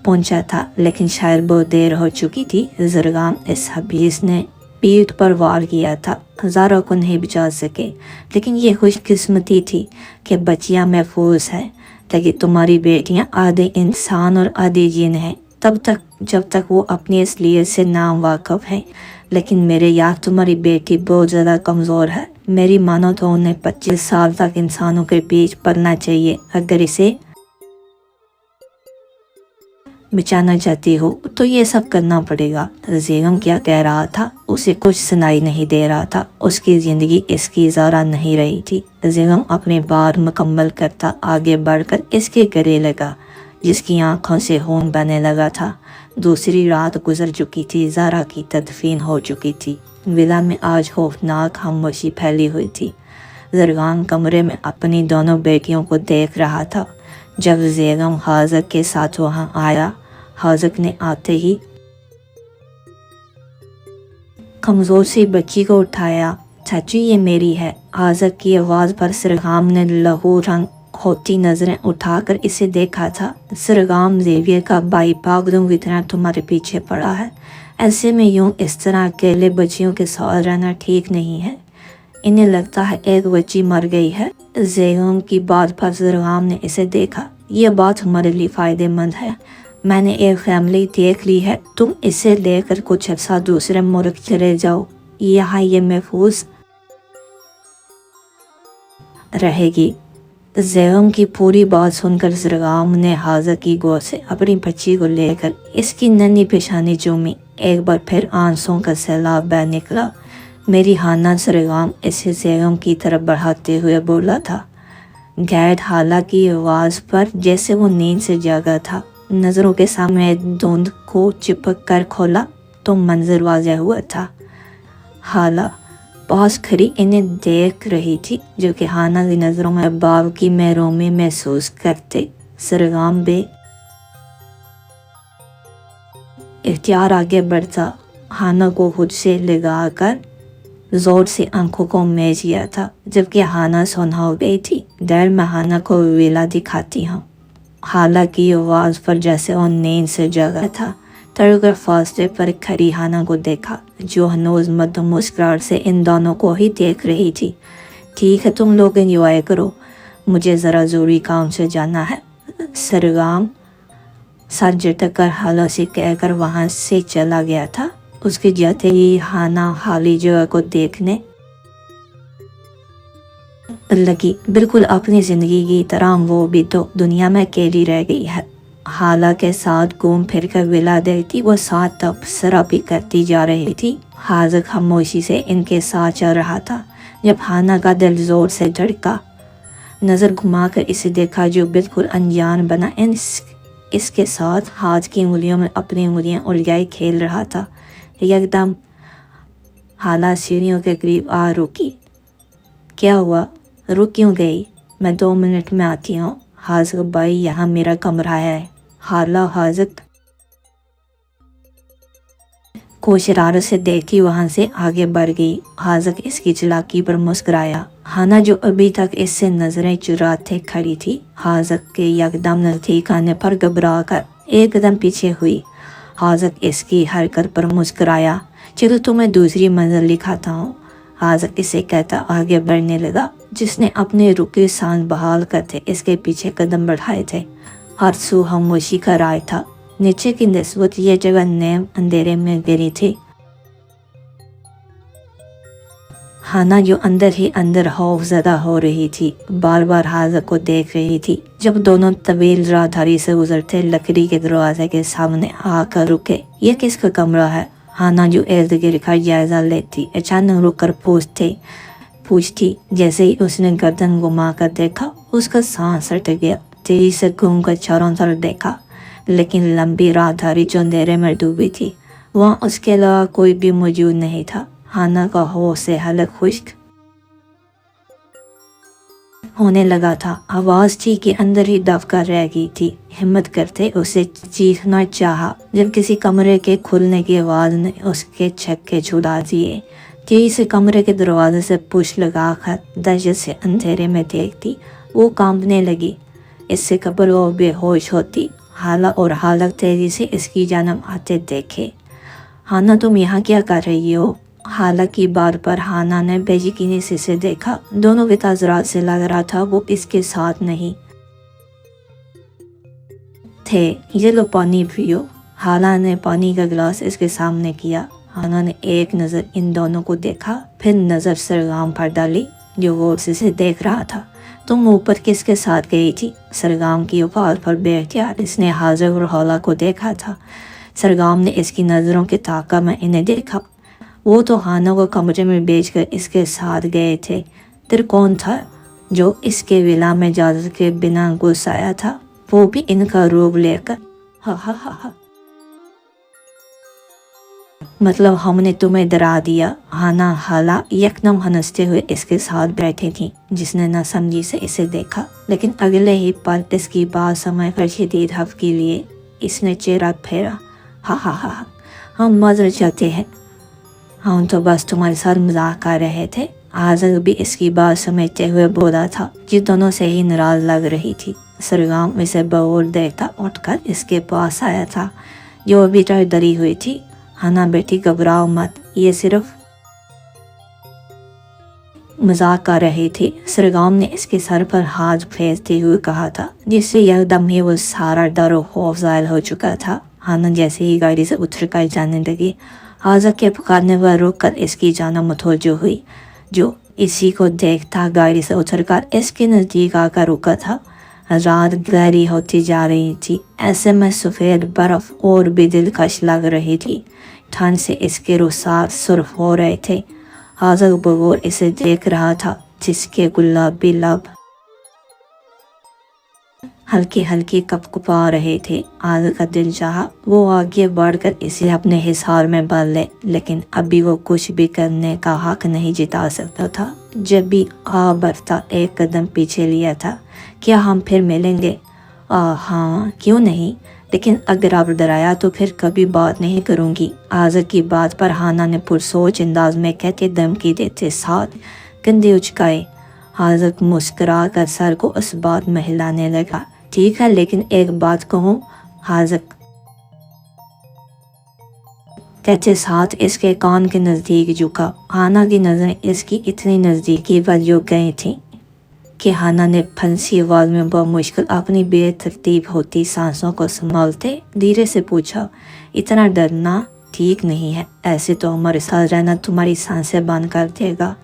پہنچا تھا لیکن شاید بہت دیر ہو چکی تھی. سرگام اس حبیث نے پیٹھ پر وار کیا تھا. زہرا کو نہیں بچا سکے لیکن یہ خوش قسمتی تھی کہ بچیاں محفوظ ہیں، لیکن تمہاری بیٹیاں آدھے انسان اور آدھے جن ہیں جب تک وہ اپنی اصلیت سے نام واقف ہیں. لیکن میرے یاد تمہاری بیٹی بہت زیادہ کمزور ہے. میری مانو تو انہیں 25 سال تک انسانوں کے بیچ پلنا چاہیے. اگر اسے بچانا چاہتی ہو تو یہ سب کرنا پڑے گا. زیغم کیا کہہ رہا تھا اسے کچھ سنائی نہیں دے رہا تھا. اس کی زندگی اس کی زارہ نہیں رہی تھی. زیغم اپنی بات مکمل کرتا آگے بڑھ کر اس کے گلے لگا جس کی آنکھوں سے خون بہنے لگا تھا. دوسری رات گزر چکی تھی. زارا کی تدفین ہو چکی تھی. ولا میں آج خوفناک خاموشی پھیلی ہوئی تھی. زرگان کمرے میں اپنی دونوں بیٹیوں کو دیکھ رہا تھا. جب زیغم حاضق کے ساتھ وہاں آیا، حاضق نے آتے ہی کمزور سی بچی کو اٹھایا. چاچی یہ میری ہے. حاضق کی آواز پر سرگام نے لہو رنگ ہوتی نظریں اٹھا کر اسے دیکھا تھا. سرگام، زیویر کا بھائی پاگلوں کی طرح تمہارے پیچھے پڑا ہے. ایسے میں یوں اس طرح اکیلے بچیوں کے ساتھ رہنا ٹھیک نہیں ہے. انہیں لگتا ہے ایک بچی مر گئی ہے. زیغم کی بات پر سرگام نے اسے دیکھا. یہ بات ہمارے لیے فائدہ مند ہے. میں نے ایک فیملی دیکھ لی ہے. تم اسے لے کر کچھ عرصہ دوسرے ملک چلے جاؤ. یہاں یہ محفوظ رہے گی. زیغم کی پوری بات سن کر سرگام نے حاضق کی گود سے اپنی بچی کو لے کر اس کی ننھی پیشانی چومی. ایک بار پھر آنسوں کا سیلاب بہہ نکلا. میری ہانا، سرگام اسے زیغم کی طرف بڑھاتے ہوئے بولا تھا. گیٹ حالہ کی آواز پر جیسے وہ نیند سے جاگا تھا. نظروں کے سامنے دھند کو چپک کر کھولا تو منظر واضح ہوا تھا. حالہ پاس کھڑی انہیں دیکھ رہی تھی جو کہ ہانا کی نظروں میں باپ کی محرومی محسوس کرتے. سرگام بے اختیار آگے بڑھتا ہانا کو خود سے لگا کر زور سے آنکھوں کو میچ گیا تھا جبکہ ہانا سونا ہو گئی تھی. دیر میں ہانا کو ویلا دکھاتی ہوں. حالہ کی آواز پر جیسے وہ نیند سے جاگا تھا. تڑ کر فاصلے پر کھڑی ہانا کو دیکھا جو ہنوز مدھم مسکراہٹ سے ان دونوں کو ہی دیکھ رہی تھی. ٹھیک ہے تم لوگ انجوائے کرو، مجھے ذرا ضروری کام سے جانا ہے. سرگام سر جھٹک کر حالہ سے کہہ کر وہاں سے چلا گیا تھا. اس کے جاتے ہی ہانا خالی جگہ کو دیکھنے लगी। बिल्कुल अपनी ज़िंदगी की तरह वो भी तो दुनिया में अकेली रह गई है। हाला के साथ घूम फिर कर विला देती वो साथ तबसरा भी करती जा रही थी। हाज़िक खामोशी से इनके साथ चल रहा था। जब हाना का दिल ज़ोर से धड़का, नज़र घुमाकर इसे देखा जो बिल्कुल अनजान बना इसके साथ हाथ की उंगलियों में अपनी उंगलियां उलझाए खेल रहा था। एकदम हाला सीढ़ियों के करीब आ रुकी। क्या हुआ, रुक क्यों गई? मैं 2 मिनट में आती हूँ। हाज़िक भाई, यहाँ मेरा कमरा है। हाला हाज़िक को शरारत से देखती वहाँ से आगे बढ़ गई। हाज़िक इसकी चालाकी पर मुस्कुराया। हाना जो अभी तक इससे नजरें चुराते खड़ी थी, हाज़िक के यकदम नज़दीक आने पर घबरा कर एक कदम पीछे हुई। हाज़िक इसकी हरकत पर मुस्कुराया। चलो तुम्हें दूसरी मंजिल दिखाता हूँ। हाज़िक इसे कहता आगे बढ़ने लगा। जिसने अपने रुके सांस बहाल करते इसके पीछे कदम बढ़ाए थे। हर सू खामोशी का राय था। नीचे की निस्बत ये जगह नेम अंधेरे में गिरी थी। हाना जो अंदर ही अंदर खौफज़दा हो रही थी, बार बार हाज़िक को देख रही थी। जब दोनों तवील राहदारी से गुजरते लकड़ी के दरवाजे के सामने आकर रुके। ये किसका कमरा है? हाना जो इर्द गिर्द का जायजा लेती अचानक रुक कर पूछती। जैसे ही उसने गर्दन घुमा कर देखा, उसका सांस अटक गया। तेजी से घूम कर चारों तरफ देखा, लेकिन लंबी राहदारी जो अंधेरे में डूबी थी, वहाँ उसके अलावा कोई भी मौजूद नहीं था। हाना का होश से हलक खुश्क होने लगा था। आवाज़ थी कि अंदर ही दबकर रह गई थी। हिम्मत करते उसे चीखना चाहा जब किसी कमरे के खुलने की आवाज़ ने उसके छक्के छुड़ा दिए। तेजी से कमरे के दरवाजे से पुश लगाकर दहशत से अंधेरे में देखती। वो कांपने लगी। इससे कब्र वो बेहोश होती। हाला और हालक तेजी से इसकी जानब आते देखे। हाना, तुम यहाँ क्या कर रही हो? हाला की बात पर हाना ने बेयकीनी से इसे देखा। दोनों के ताज़रात से लग रहा था वो इसके साथ नहीं थे। ये लो पानी पियो। हाला ने पानी का गिलास इसके सामने किया। हाना ने एक नज़र इन दोनों को देखा, फिर नज़र सरगाम पर डाली जो वो उसे देख रहा था। तुम ऊपर किसके साथ गई थी? सरगाम की आवाज़ पर बेख्तियार इसने हाज़िक और हाला को देखा था। सरगाम ने इसकी नज़रों के ताक़ा में इन्हें देखा। वो तो हाना को कमरे में बेचकर इसके साथ गए थे। फिर कौन था जो इसके विला में इजाज़त के बिना घुस आया था, वो भी इनका रूप लेकर? हा हा हा हा। मतलब हमने तुम्हें डरा दिया? हाना हाला यकदम हंसते हुए इसके साथ बैठे थी। जिसने न समझी से इसे देखा, लेकिन अगले ही पल इसकी बात समझ कर शदीद हफ के लिए इसने चेहरा फेरा। हा हा हा, हम मज़र चाहते हैं। हम तो बस तुम्हारे साथ मजाक कर रहे थे। हाज़िक भी इसकी बात समझते हुए बोला था, जो दोनों से ही नाराज लग रही थी। सरगाम इसे बगौर देखता उठकर इसके पास आया था, जो अभी तक डरी हुई थी। हाना बेटी, घबराओ मत, ये सिर्फ मजाक कर रही थी। सरगाम ने इसके सर पर हाथ फेरते हुए कहा था, जिससे एकदम ही वो सारा डर और खौफ ज़ाहिर हो चुका था। हाना जैसे ही गाड़ी से उतर कर जाने लगी, हाज़िक के पुकारने पर रुक कर इसकी जाना मुतवज्जो हुई, जो इसी को देखता गाड़ी से उतरकर इसके नज़दीक आकर रुका था। रात गहरी होती जा रही थी। ऐसे में सफ़ेद बर्फ़ और भी दिलकश लग रही थी। ठंड से इसके रुसार सुर्ख हो रहे थे। हाज़िक बगौर इसे देख रहा था, जिसके गुलाबी लब हल्की हल्की कपकपा रहे थे। हाज़िक का दिल चाहा वो आगे बढ़कर इसे अपने हिसार में भर ले, लेकिन अभी वो कुछ भी करने का हक नहीं जिता सकता था। जब भी बढ़ता एक कदम पीछे लिया था। क्या हम फिर मिलेंगे? हाँ, क्यों नहीं, लेकिन अगर आप डराया तो फिर कभी बात नहीं करूँगी। हाज़िक की बात पर हाना ने पुरसोच अंदाज में कहते धमकी देते साथ कंधे उचकाए। हाज़िक मुस्कुरा कर सर को उस बात में हिलाने लगा। ठीक है, लेकिन एक बात कहूँ? हाज़िक कहते साथ इसके कान के नज़दीक झुका। हाना की नज़रें इसकी इतनी नज़दीकी पर झुक गई थी कि हाना ने फंसी आवाज़ में बहुत मुश्किल अपनी बेतरतीब होती सांसों को संभालते धीरे से पूछा, इतना डरना ठीक नहीं है। ऐसे तो हमारे साथ रहना तुम्हारी सांसें बंद कर देगा।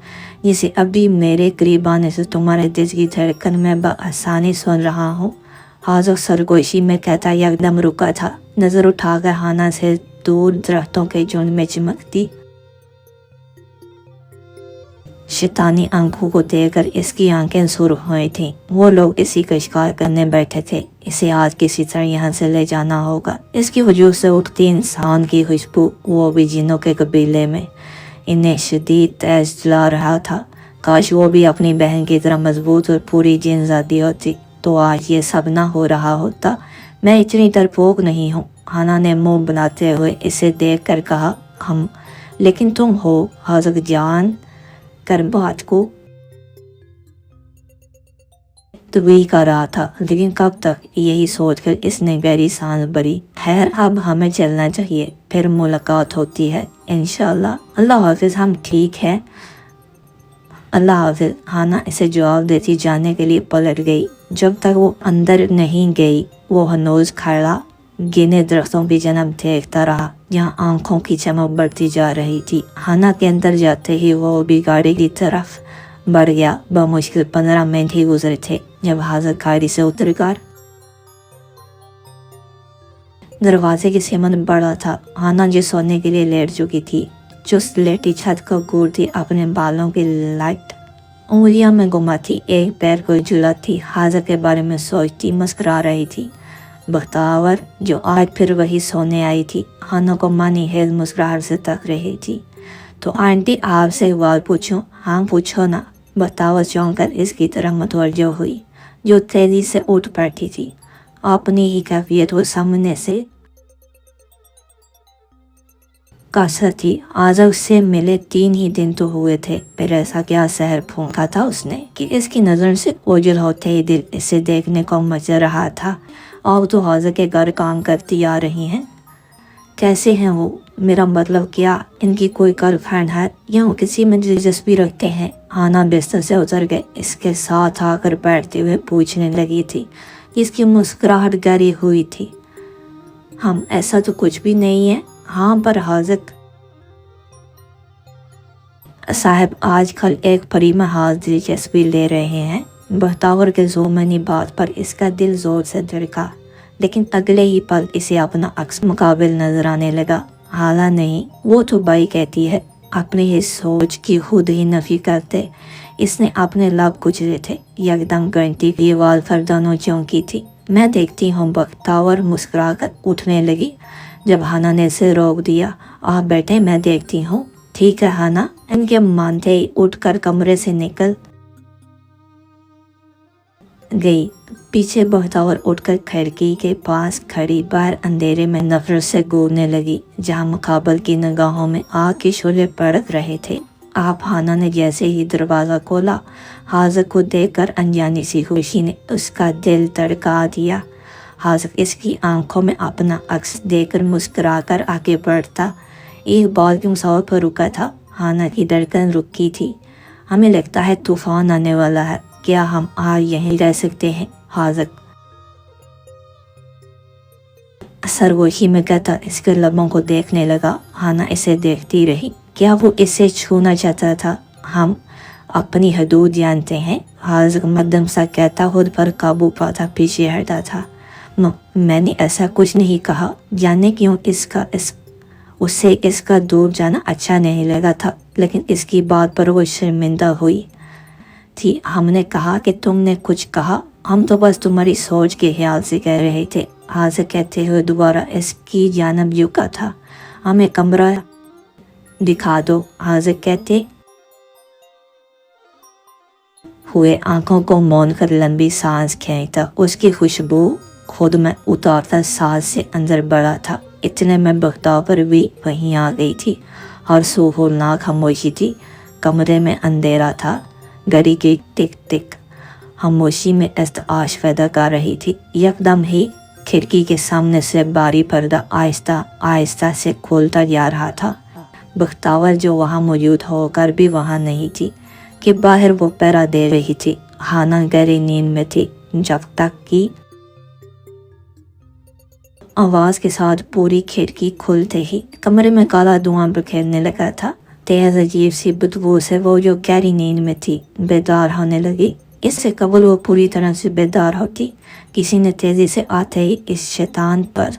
जिसे अभी मेरे करीब आने से तुम्हारे दिल की धड़कन में बआसानी सुन रहा हूँ। हाजक सरगोशी में कहता एकदम रुका था। नजर उठाकर हाना से दूर दरख्तों के झुंड में चिमकती शैतानी आंखों को देखकर इसकी आंखें सुर्ख हुई थीं। वो लोग इसी का शिकार करने बैठे थे। इसे आज किसी तरह यहाँ से ले जाना होगा। इसकी वजूद से उठती इंसान की खुशबू, वो भी जिन्नों के कबीले में, इन्हें शदीद तेज जला रहा था। काश वो भी अपनी बहन की तरह मजबूत और पूरी जिनजादी होती तो आज ये सब ना हो रहा होता। मैं इतनी डरपोक नहीं हूँ, हाना ने मुंह बनाते हुए इसे देख कर कहा। हम, लेकिन तुम हो। हाजक जान कर बात को तभी कर रहा था, लेकिन कब तक, यही सोचकर इसने गहरी सांस भरी। खैर अब हमें चलना चाहिए, फिर मुलाकात होती है इंशाल्लाह। अल्लाह हाफिज, हम ठीक है। अल्लाह हाफिज, हाना इसे जवाब देती जाने के लिए पलट गई। जब तक वो अंदर नहीं गई वो हनोज खड़ा गिने दरख्तों की जन्म देखता रहा, जहाँ आंखों की चमक बढ़ती जा रही थी। हाना के अंदर जाते ही वो भी गाड़ी की तरफ बढ़ गया। बमुश्किल 15 मिनट ही गुजरे थे जब हाजर गाड़ी से उतर कर दरवाजे की सिमत बड़ा था। हाना जो सोने के लिए लेट चुकी थी, चुस्त लेटी छत को घूरती अपने बालों की लाइट उंगलियां में गुमा थी, एक पैर को झुला थी। हाजर के बारे में सोचती मुस्कुरा रही थी। बख्तावर जो आज फिर वही सोने आई थी, हाना को मानी हेज मुस्कुराहट से तक रही थी। तो आंटी आपसे एक बात पूछूं? हाँ पूछो ना। बख्तावर चौंक कर इसकी तरफ मुतवज्जो हुई, जो तेजी से उठ बैठी थी। अपनी ही कैफियत वो सामने से कासर थी। आज उससे मिले 3 ही दिन तो हुए थे, फिर ऐसा क्या सहर फूंका था उसने कि इसकी नज़र से ओझल होते ही दिल इसे देखने को मचा रहा था। अब तो हाजर के घर काम करती आ रही हैं। कैसे हैं वो? मेरा मतलब क्या इनकी कोई गर्लफ्रेंड है या वो किसी में दिलचस्पी रखते हैं? हाना बिस्तर से उतर गए इसके साथ आकर बैठते हुए पूछने लगी थी। इसकी मुस्कुराहट गहरी हुई थी। हम, ऐसा तो कुछ भी नहीं है। हाँ पर हाजर साहब आजकल एक परी में हाथ दिलचस्पी ले रहे हैं। बख्तावर के ज़ोमनी बात पर इसका दिल जोर से धड़का, लेकिन अगले ही पल इसे अपना अक्स मुकाबिल नजर आने लगा। हाला नहीं, वो तो बाई कहती है। अपनी ही सोच की खुद ही नफी करते इसने अपने लब कुचले थे। एकदम घंटी की वाल पर दोनों चौंकी थी। मैं देखती हूँ। बख्तावर मुस्कुराकर उठने लगी जब हाना ने इसे रोक दिया। आप बैठे, मैं देखती हूँ। ठीक है हाना, इनके मानते ही उठकर कमरे से निकल गई। पीछे बख्तावर उठकर खिड़की के पास खड़ी बाहर अंधेरे में नफरत से घूरने लगी, जहाँ मुकाबल की निगाहों में आग के शोले भड़क रहे थे। आप, हाना ने जैसे ही दरवाज़ा खोला, हाजर को देखकर अनजानी सी खुशी ने उसका दिल धड़का दिया। हाजर इसकी आंखों में अपना अक्स देखकर मुस्कुराकर आगे बढ़ता एक बाल के मुसाफिर पर रुका था। हाना की धड़कन रुकी थी। हमें लगता है तूफान आने वाला है, क्या हम आज यहीं रह सकते हैं? हाजर सरगोशी में कहता इसके लबों को देखने लगा। हाना इसे देखती रही। क्या वो इसे छूना चाहता था? हम अपनी हदूद जानते हैं। हाजर मध्यम सा कहता खुद पर काबू पाता पीछे हटा था। मैंने ऐसा कुछ नहीं कहा। जाने क्यों उससे इसका दूर जाना अच्छा नहीं लगा था, लेकिन इसकी बात पर वो शर्मिंदा हुई थी। हमने कहा कि तुमने कुछ कहा? हम तो बस तुम्हारी सोच के ख्याल से कह रहे थे। हाजिर कहते हुए दोबारा इसकी जानब झुका था। हमें कमरा दिखा दो। हाजिर कहते हुए आंखों को मौन कर लंबी सांस खींचता। उसकी खुशबू खुद में उतारता सांस से अंदर बढ़ा था। इतने में बख्तावर भी वहीं आ गई थी और सूहोलनाक खामोशी थी। कमरे में अंधेरा था। घड़ी की टिक टिक खामोशी में इस्तआश पैदा कर रही थी। एकदम ही खिड़की के सामने से बारी पर्दा आहिस्ता आहिस्ता से खोलता जा रहा था। बख्तावर जो वहाँ मौजूद होकर भी वहाँ नहीं थी कि बाहर वो पहरा दे रही थी। हाना गहरी नींद में थी जब तक कि आवाज़ के साथ पूरी खिड़की खुलते ही कमरे में काला धुआं बिखेरने लगा था। तेज अजीब सी बदबू से वो जो गहरी नींद में थी बेदार होने लगी। इससे कबल वो पूरी तरह से बेदार होती, किसी ने तेजी से आते ही इस शैतान पर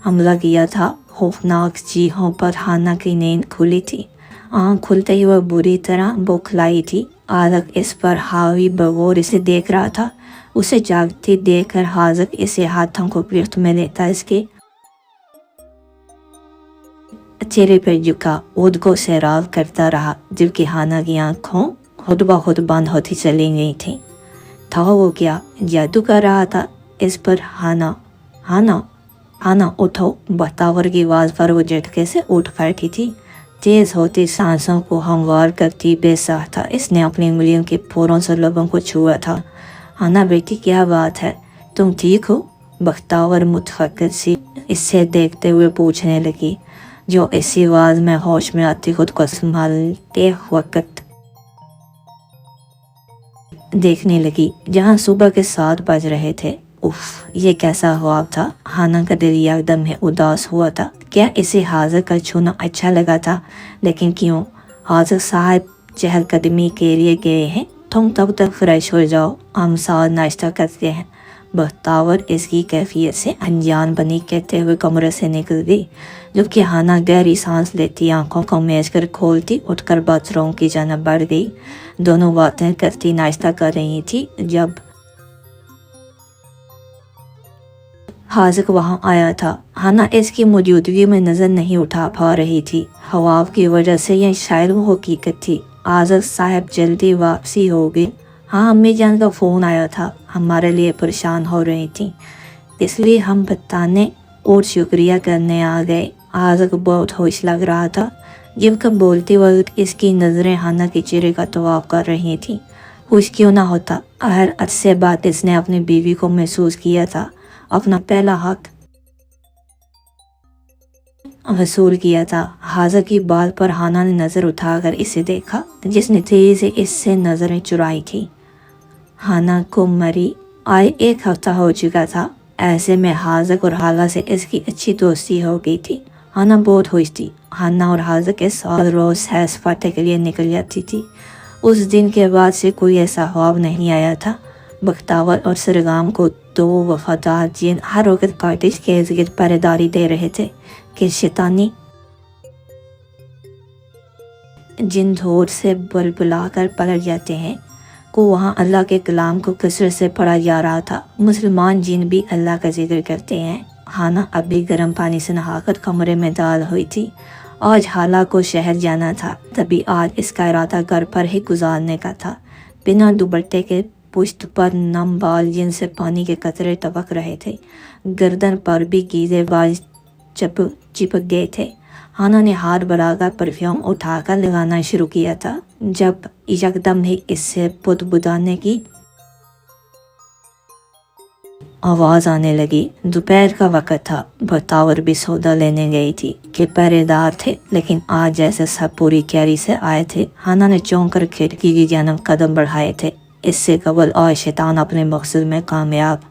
हमला किया था। खौफनाक चीखों पर हाना की नींद खुली थी। आँख खुलते ही वह बुरी तरह बौखलाई थी। आज़क इस पर हावी बगौर इसे देख रहा था। उसे जागती देखकर हाज़क इसे हाथों को गिरफ्त में लेता इसके चेहरे पर झुका खुद को सैराब करता रहा, जबकि हाना की आंखों खुद ब खुद बंद होती चली गई थी। था वो क्या जादू कर रहा था इस पर? हाना हाना हाना उठो। बख्तावर की आवाज़ पर वो झटके से उठ बैठी थी। तेज होती सांसों को हमवार करती बेसाख्ता इसने अपनी उंगलियों के पोरों से लबों को छुआ था। हाना बेटी क्या बात है, तुम ठीक हो? बख्तावर मुतफक्किर सी इससे देखते हुए पूछने लगी, जो इसी आवाज़ में होश में आती खुद को संभालते वक्त देखने लगी जहाँ सुबह के 7 बज रहे थे। उफ, ये कैसा ख्वाब था? हाना का दिल एकदम ही उदास हुआ था। क्या इसे हाज़र का छूना अच्छा लगा था? लेकिन क्यों? हाज़र साहब चहलकदमी के लिए गए हैं, तुम तब तक फ्रेश हो जाओ, हम साथ नाश्ता करते हैं। बख्तावर इसकी कैफियत से अनजान बनी कहते हुए कमरे से निकल गई, जबकि हाना गहरी सांस लेती आंखों को मेज कर खोलती उठकर बाथरूम की जानिब बढ़ गई। दोनों बातें करती नाश्ता कर रही थी जब हाज़िक वहाँ आया था। हाना इसकी मौजूदगी में नज़र नहीं उठा पा रही थी। हवा की वजह से यह शायद वो हकीकत थी। आज़िक साहब जल्दी वापसी हो गई। हाँ, अम्मी जान का फ़ोन आया था, हमारे लिए परेशान हो रही थी, इसलिए हम बताने और शुक्रिया करने आ गए। आज़िक बहुत खुश लग रहा था, जबकि बोलते वक्त इसकी नज़रें हाना के चेहरे का तवाफ़ कर रही थी। खुश क्यों ना होता, हर अरसे बाद इसने अपनी बीवी को महसूस किया था अपना पहला हक वसूल किया था। हाज़िक की बाल पर हाना ने नज़र उठाकर इसे देखा, जिसने तेजी से इससे नज़रें चुराई थी। हाना को मरी आए 1 हफ्ता हो चुका था। ऐसे में हाज़िक और हाला से इसकी अच्छी दोस्ती हो गई थी। हाना बहुत खुश थी। हाना और हाज़िक के साथ रोज़ सैर सपाटे के लिए निकल जाती थी। उस दिन के बाद से कोई ऐसा ख्वाब नहीं आया था। बख्तावर और सरगाम को 2 वफादार जिन हर वक्त कॉटेज के इर्द-गिर्द पहरेदारी दे रहे थे कि शैतानी जिन धूर से बुलबुला कर पलट जाते हैं को वहाँ अल्लाह के कलाम को कसरत से पढ़ा जा रहा था। मुसलमान जिन भी अल्लाह का जिक्र करते हैं। हाना अभी गर्म पानी से नहाकर कमरे में दाल हुई थी। आज हाला को शहर जाना था, तभी आज इसका इरादा घर पर ही गुजारने का था। बिना दुपट्टे के पुश्त पर नम बाल जिनसे पानी के कतरे टपक रहे थे, गर्दन पर भी गीले बाल चिपक गए थे। हाना ने हाथ बढ़ाकर परफ्यूम उठाकर लगाना शुरू किया था, जब यकदम ही इससे बुदबुदाने की आवाज़ आने लगी। दोपहर का वक्त था। बख्तावर भी सौदा लेने गई थी कि पहरेदार थे, लेकिन आज जैसे सब पूरी कैरी से आए थे। हाना ने चौंक कर खिड़की की जानब कदम बढ़ाए थे। इससे कबल और शैतान अपने मकसद में कामयाब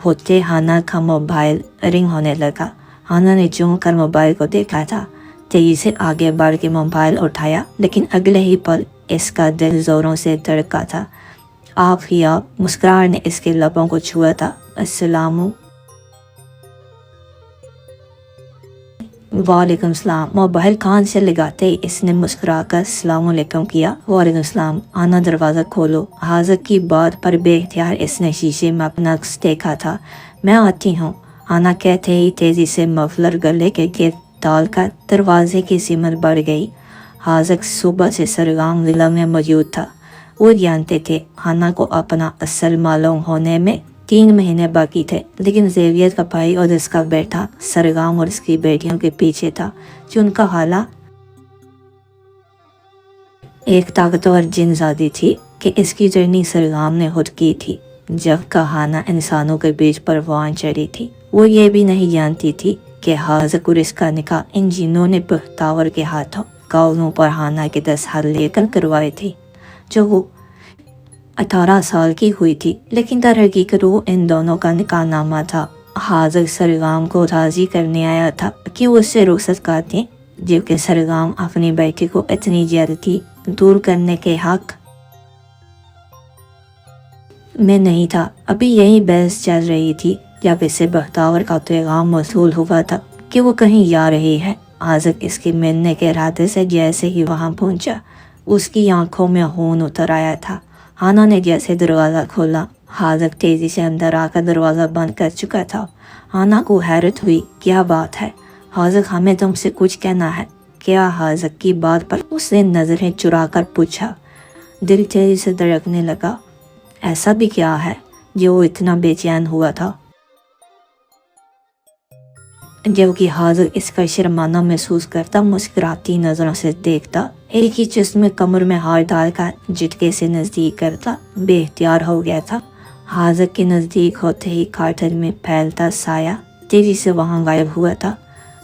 होते हाना का मोबाइल रिंग होने लगा। हाना ने चौंक कर मोबाइल को देखा था। तेजी से आगे बढ़ के मोबाइल उठाया, लेकिन अगले ही पल इसका दिल ज़ोरों से धड़का था। आप ही आप, मुस्कुराहट ने इसके लबों को छुआ था। अस्सलामु वालेकुम सलाम। मोबाइल कान से लगाते ही इसने मुस्कुराकर अस्सलाम वालेकुम किया। वालेकुम सलाम। आना दरवाज़ा खोलो। हाज़िक की बात पर बेख्तियार इसने शीशे में अपना अक्स देखा था। मैं आती हूँ, आना कहते ही तेज़ी से मफलर गले के गिर डालकर दरवाजे की सिमत बढ़ गई। हाज़िक सुबह से सरगाम ज़िला में मौजूद था। वो जानते थे हाना को अपना असल मालूम होने में 3 महीने बाकी थे, लेकिन ज़ेवियत का भाई और इसका बेटा सरगाम और इसकी बेटियों के पीछे था, जो उनका हाला एक ताकतवर जिनजादी थी कि इसकी जर्नी सरगाम ने खुद की थी। जब का हाना इंसानों के बीच परवान चढ़ी थी, वो ये भी नहीं जानती थी कि हाज़िक और इसका निकाह इन जिनों ने बख्तावर के हाथों कौलों पर हाना के 10 हाथ लेकर करवाए थे, जो वो 18 साल की हुई थी। लेकिन दर हकीकत वो इन दोनों का निकाहनामा था। हाज़िक सरगाम को राज़ी करने आया था कि वो उससे रुखसत काटें, जबकि सरगम अपनी बेटी को इतनी ज्यादती दूर करने के हक में नहीं था। अभी यही बहस चल रही थी जब इसे बख्तावर का पैगाम मौसूल हुआ था कि वो कहीं जा रही है। आज़िक इसके मिलने के इरादे से जैसे ही वहाँ पहुँचा, उसकी आंखों में खून उतर आया था। हाना ने जैसे दरवाज़ा खोला, आज़िक तेज़ी से अंदर आकर दरवाज़ा बंद कर चुका था। हाना को हैरत हुई, क्या बात है आज़िक, हमें तुमसे कुछ कहना है क्या? आज़िक की बात पर उसने नज़रें चुरा कर पूछा। दिल तेज़ी से धड़कने लगा। ऐसा भी क्या है जो वो इतना बेचैन हुआ था? जबकि हाजिर इसका शर्माना महसूस करता मुस्कुराती नज़रों से देखता, एक ही जिस्म कमर में हाथ डालकर झटके से नज़दीक करता बेख्तियार हो गया था। हाजिर के नज़दीक होते ही कार्टर में फैलता साया तेजी से वहाँ गायब हुआ था।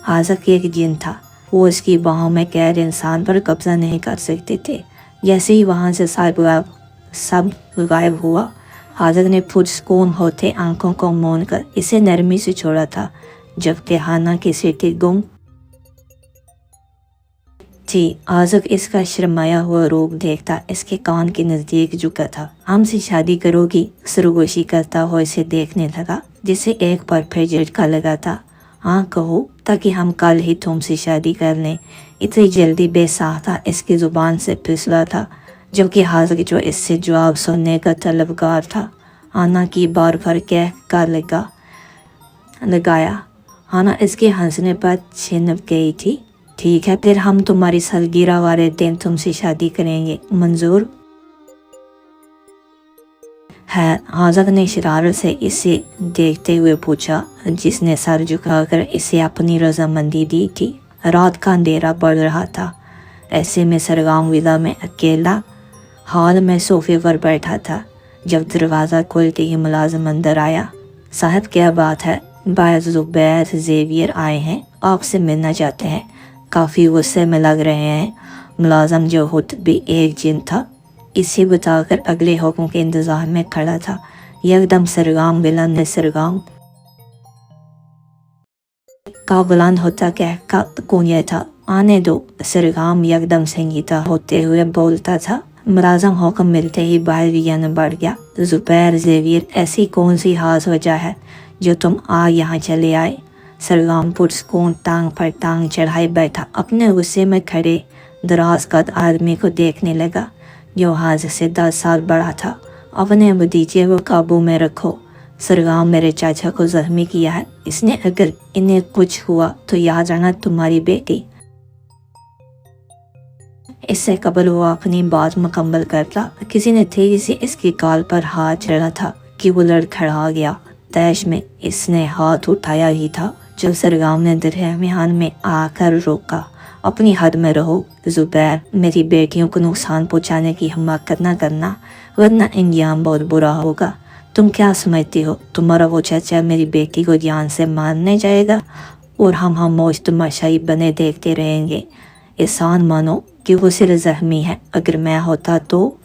हाजिर एक जिन था, वो उसकी बाहों में कैद इंसान पर कब्जा नहीं कर सकते थे। जैसे ही वहाँ से सब गायब हुआ, हाजिर ने पुरस्कून होते आंखों को मौन कर इसे नरमी से छोड़ा था। जबकि हाना की सीटें गुम थी। आज़िक इसका शर्माया हुआ रूप देखता इसके कान के नज़दीक झुका था। हमसे शादी करोगी? सरगोशी करता हुआ इसे देखने लगा, जिसे एक बार फिर झटका लगा था। हाँ कहो, ताकि हम कल ही तुमसे शादी कर लें। इतनी जल्दी बेसाख्ता इसकी ज़ुबान से फिसला था, जबकि हाजिर जो इससे जवाब सुनने का तलबगार था, हाना की बार बार कह कर लगाया। हाना इसके हंसने पर छिनप गई थी। ठीक है, फिर हम तुम्हारी सालगिरह वाले दिन तुमसे शादी करेंगे, मंजूर है? हाजिर ने शरारत से इसे देखते हुए पूछा, जिसने सर झुकाकर इसे अपनी रजामंदी दी थी। रात का अंधेरा बढ़ रहा था। ऐसे में सरगम विला में अकेला हॉल में सोफे पर बैठा था। जब दरवाज़ा खोलते ही मुलाजिम अंदर आया। साहब क्या बात है, भाई ज़ुबैर ज़ेवियर आए हैं, आपसे मिलना चाहते हैं। काफ़ी गुस्से में लग रहे हैं। मुलाजिम जो खुद भी एक जिन था, इसे बताकर अगले हुक्म के इंतज़ार में खड़ा था। एकदम सरगम विला ने सरगम का बुलंद होता कह कूंजा था। आने दो। सरगम एकदम संगीता होते हुए बोलता था। मुलाजिम हुक्म मिलते ही बाहर बढ़ गया। ज़ुबैर ज़ेवियर, ऐसी कौन सी खास वजह है जो तुम यहाँ चले आए? सरगम पुरस्कून टांग पर टांग चढ़ाए बैठा अपने गुस्से में खड़े दराज कद आदमी को देखने लगा, जो हाजिर से 10 साल बड़ा था। अपने भतीजे को काबू में रखो। सरगम मेरे चाचा को जख्मी किया है, इसने अगर इन्हें कुछ हुआ तो याद रखना तुम्हारी बेटी। इससे कबल वो अपनी बात मुकम्मल करता, किसी ने तेजी से इसकी काल पर हाथ चढ़ा था कि वो लड़खड़ा गया। तैश में इसने हाथ उठाया ही था जब सरगम ने दरमियान में आकर रोका। अपनी हद में रहो ज़ुबैर, मेरी बेटियों को नुकसान पहुंचाने की हिम्मत न करना, वरना अंजाम बहुत बुरा होगा। तुम क्या समझती हो, तुम्हारा वो चाचा मेरी बेटी को जान से मारने जाएगा और हम मौज तमाशाई बने देखते रहेंगे? एहसान मानो कि वो सिर्फ जख्मी है, अगर मैं होता तो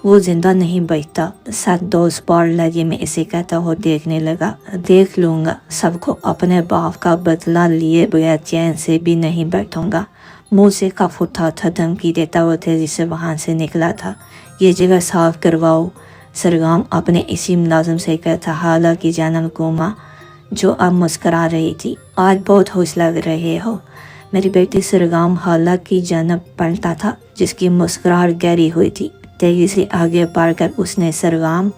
वो जिंदा नहीं बचता। साथ दोस्त बार लगे में इसे कहता हो देखने लगा। देख लूँगा सबको, अपने बाप का बदला लिए बगैर चैन से भी नहीं बैठूंगा। मुँह से कफ उठा था, धमकी देता वो तेजी से वहाँ से निकला था। ये जगह साफ करवाओ, सरगम अपने इसी मुलाजिम से कहता। हालांकि जानम गुमा, जो अब मुस्करा रही थी, आज बहुत खुश लग रहे हो मेरी बेटी। सरगम हालांकि जानब पलटा था, जिसकी मुस्कुराहट गहरी हुई थी। तेजी से आगे बढ़कर उसने सरगम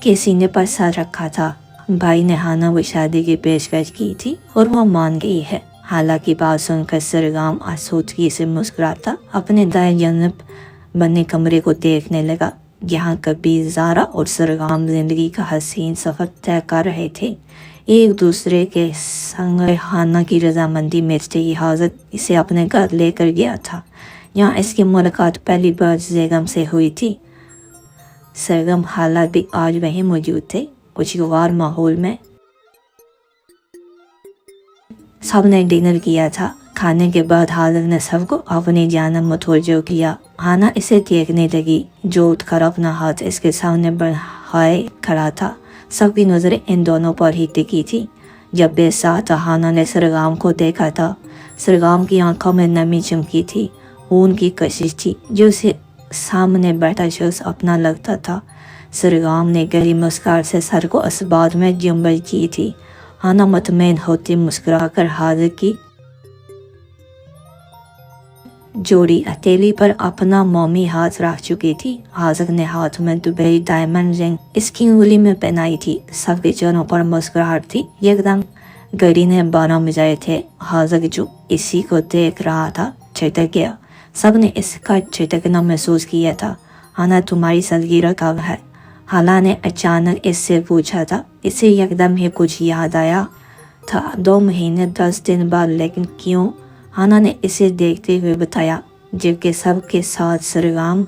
के सीने पर सर रखा था। भाई ने हाना को शादी की पेशकश की थी और वो मान गई है। हालांकि बात सुनकर सरगम आसूदगी से मुस्कुराता अपने दाएं जानब बने कमरे को देखने लगा। यहाँ कभी ज़ारा और सरगम जिंदगी का हसीन सफ़र तय कर रहे थे। एक दूसरे के संग हाना की रजामंदी मिलते ही हाजिर इसे अपने घर लेकर गया था। यहाँ इसकी मुलाकात पहली बार बेगम से हुई थी। सरगम हालात भी आज वहीं मौजूद थे, कुछ गवार माहौल में। सब ने डिनर किया था। खाने के बाद हाजिर ने सबको अपनी जानब मुतवज्जो किया। हाना इसे देखने लगी, जो उठकर अपना हाथ इसके सामने बढ़ाए खड़ा था। सबकी नज़रें इन दोनों पर ही टिकी थी। जब बेसात हाना ने सरगाम को देखा था, सरगाम की आंखों में नमी चमकी थी। वो उनकी कशिश थी जो उसे सामने बैठा शख्स अपना लगता था। सरगाम ने गहरी मुस्कान से सर को असबाद में जुम्बल की थी। हाना मुतमईन होती मुस्कुराकर हाजिर की जोड़ी हथेली पर अपना मोमी हाथ रख चुकी थी। हाजिर ने हाथ में दुबई डायमंड रिंग इसकी उंगली में पहनाई थी। सबके चेहरों पर मुस्कुराहट थी। एकदम घड़ी ने 12 बजाए थे। हाजिर जो इसी को देख रहा था छिटक गया। सबने इसका छिटकना महसूस किया था। हाना तुम्हारी सलगिरह कब है? हाला ने अचानक इससे पूछा था। इसे एकदम ही कुछ याद आया था। 2 महीने 10 दिन बाद। लेकिन क्यों? हाना ने इसे देखते हुए बताया, जबकि सबके साथ सरगाम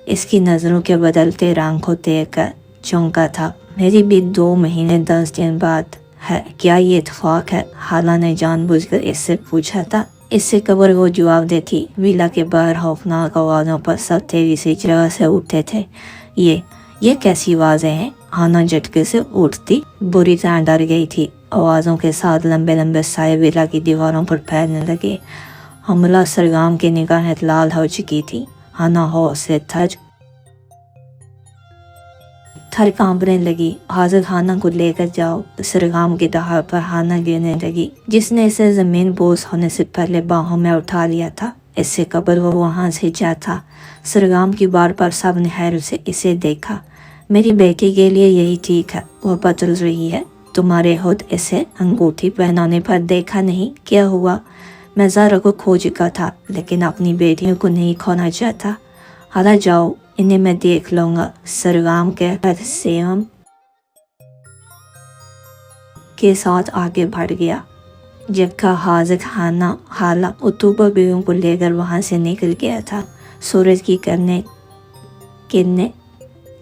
इसकी नज़रों के बदलते रंग को देखकर चौंका था। मेरी भी 2 महीने 10 दिन बाद है। क्या ये इत्तेफाक है? हाला ने जानबूझकर इससे पूछा था। इससे कबर वो जवाब देती। विला के बाहर खौफनाक आवाज़ों पर सब तेजी से जगह से उठते थे। ये कैसी आवाज़ें हैं? हाना झटके से उठती बुरी तरह डर गई थी। आवाज़ों के साथ लंबे लंबे साए विला की दीवारों पर फैलने लगे। हमला सरगाम की निगाहें लाल हो चुकी थी। हाना हो से थर कांपने लगी। हाजिर हाना को लेकर जाओ। सरगाम की दहाड़ पर हाना गिरने लगी, जिसने इसे ज़मीन बोझ होने से पहले बाहों में उठा लिया था। इससे कबल वो वहाँ से जा था। सरगाम की बार पर सब ने हैरत से इसे देखा। मेरी बेटी के लिए यही ठीक है। वो बदल रही है। तुम्हारे खुद इसे अंगूठी पहनाने पर देखा नहीं? क्या हुआ? मैं ज़ारा को खो चुका था, लेकिन अपनी बेटियों को नहीं खोना चाहता। हाला जाओ, इन्हें मैं देख लूँगा। सरगाम के साथ आगे बढ़ गया। जबकि हाजिर खाना हाला उतूबा बेगम को लेकर वहाँ से निकल गया था। सूरज की किरणें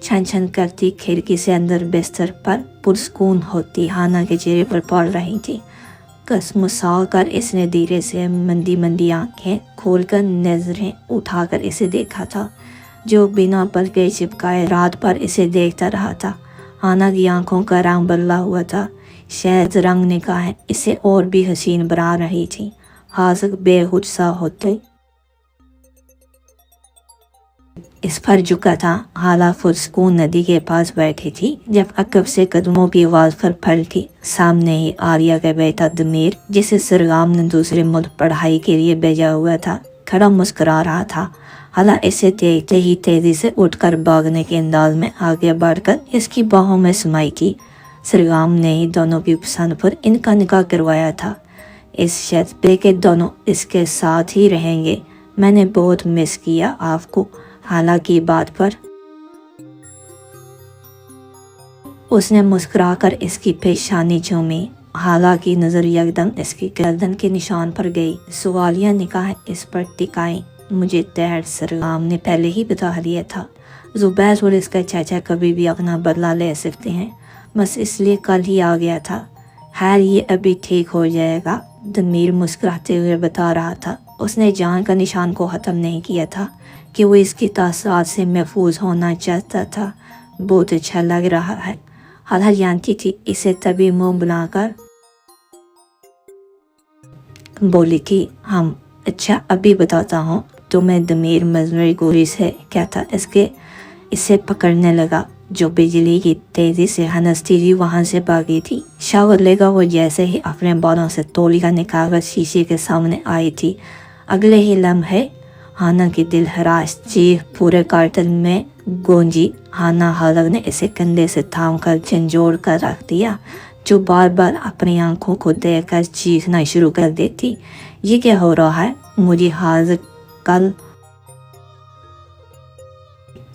छन छन करती खिड़की से अंदर बिस्तर पर पुरस्कून होती हाना के चेहरे पर पड़ रही थी। कसमुसा कर इसने धीरे से मंदी मंदी आंखें खोलकर नजरें उठाकर इसे देखा था, जो बिना पलके चिपकाए रात पर इसे देखता रहा था। हाना की आंखों का रंग बदला हुआ था। शायद रंग निगाहें इसे और भी हसीन बना रही थी। हाजिर बेहोश सा होते इस पर झुका था। हाला पुरस्कून नदी के पास बैठी थी जब अकब से कदमों की आवाज पर पलटी। सामने ही आर्या का बेटा दमीर, जिसे सरगाम ने दूसरे मुल्क पढ़ाई के लिए भेजा हुआ था, खड़ा मुस्कुरा रहा था। हाला इसे देखते ही तेजी से उठकर भागने के अंदाज में आगे बढ़कर इसकी बाहों में समाई थी। सरगाम ने ही दोनों की पसंद पर इनका निकाह करवाया था। इस शर्त पे के दोनों इसके साथ ही रहेंगे। मैंने बहुत मिस किया आपको। हालांकि बात पर उसने मुस्कुराकर इसकी पेशानी चूमी। हालांकि नजर यकदम इसकी गर्दन के निशान पर गई। सवालिया निगाहें इस पर टिकाई। मुझे तैर सरगाम ने पहले ही बता दिया था। जुबैर और इसका चाचा कभी भी अपना बदला ले सकते हैं, बस इसलिए कल ही आ गया था। खैर ये अभी ठीक हो जाएगा, दमीर मुस्कुराते हुए बता रहा था। उसने जान का निशान को ख़त्म नहीं किया था कि वो इसकी तासरात से महफूज होना चाहता था। बहुत अच्छा लग रहा है। हाला जानती थी इसे, तभी मुंह बनाकर बोली कि हम अच्छा अभी बताता हूँ तुम्हें। दमीर मजमरी गोरी से क्या था इसे पकड़ने लगा, जो बिजली की तेजी से हंसती हुई वहां से भागी थी। शावर लेगा वो जैसे ही अपने बालों से तौलिया निकालकर शीशे के सामने आई थी, अगले ही लम्हे हाना की दिल हराश चीख पूरे कार्टन में गूंजी। हाना हालग ने इसे कंधे से थाम कर झंझोड़ कर रख दिया, जो बार बार अपनी आंखों को देखकर चीखना शुरू कर देती। ये क्या हो रहा है? मुझे हाजिर कल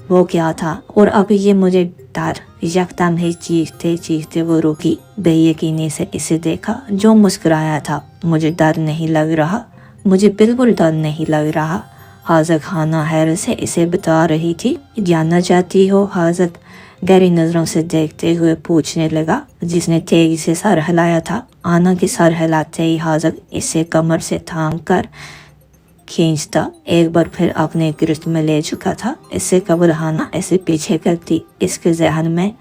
वो क्या था और अब ये मुझे डर। यकदम ही चीखते चीखते वो रुकी। बेयकीनी से इसे देखा, जो मुस्कुराया था। मुझे डर नहीं लग रहा, मुझे बिल्कुल डर नहीं लग रहा। हाजिर खाना हैरत से इसे बता रही थी। जानना चाहती हो? हाजिर गहरी नज़रों से देखते हुए पूछने लगा, जिसने तेजी से सर हिलाया था। आना की सर हिलाते ही हाजिर इसे कमर से थाम कर खींचता एक बार फिर अपने गिरफ्त में ले चुका था। इससे कबल हाना ऐसे पीछे करती, इसके जहन में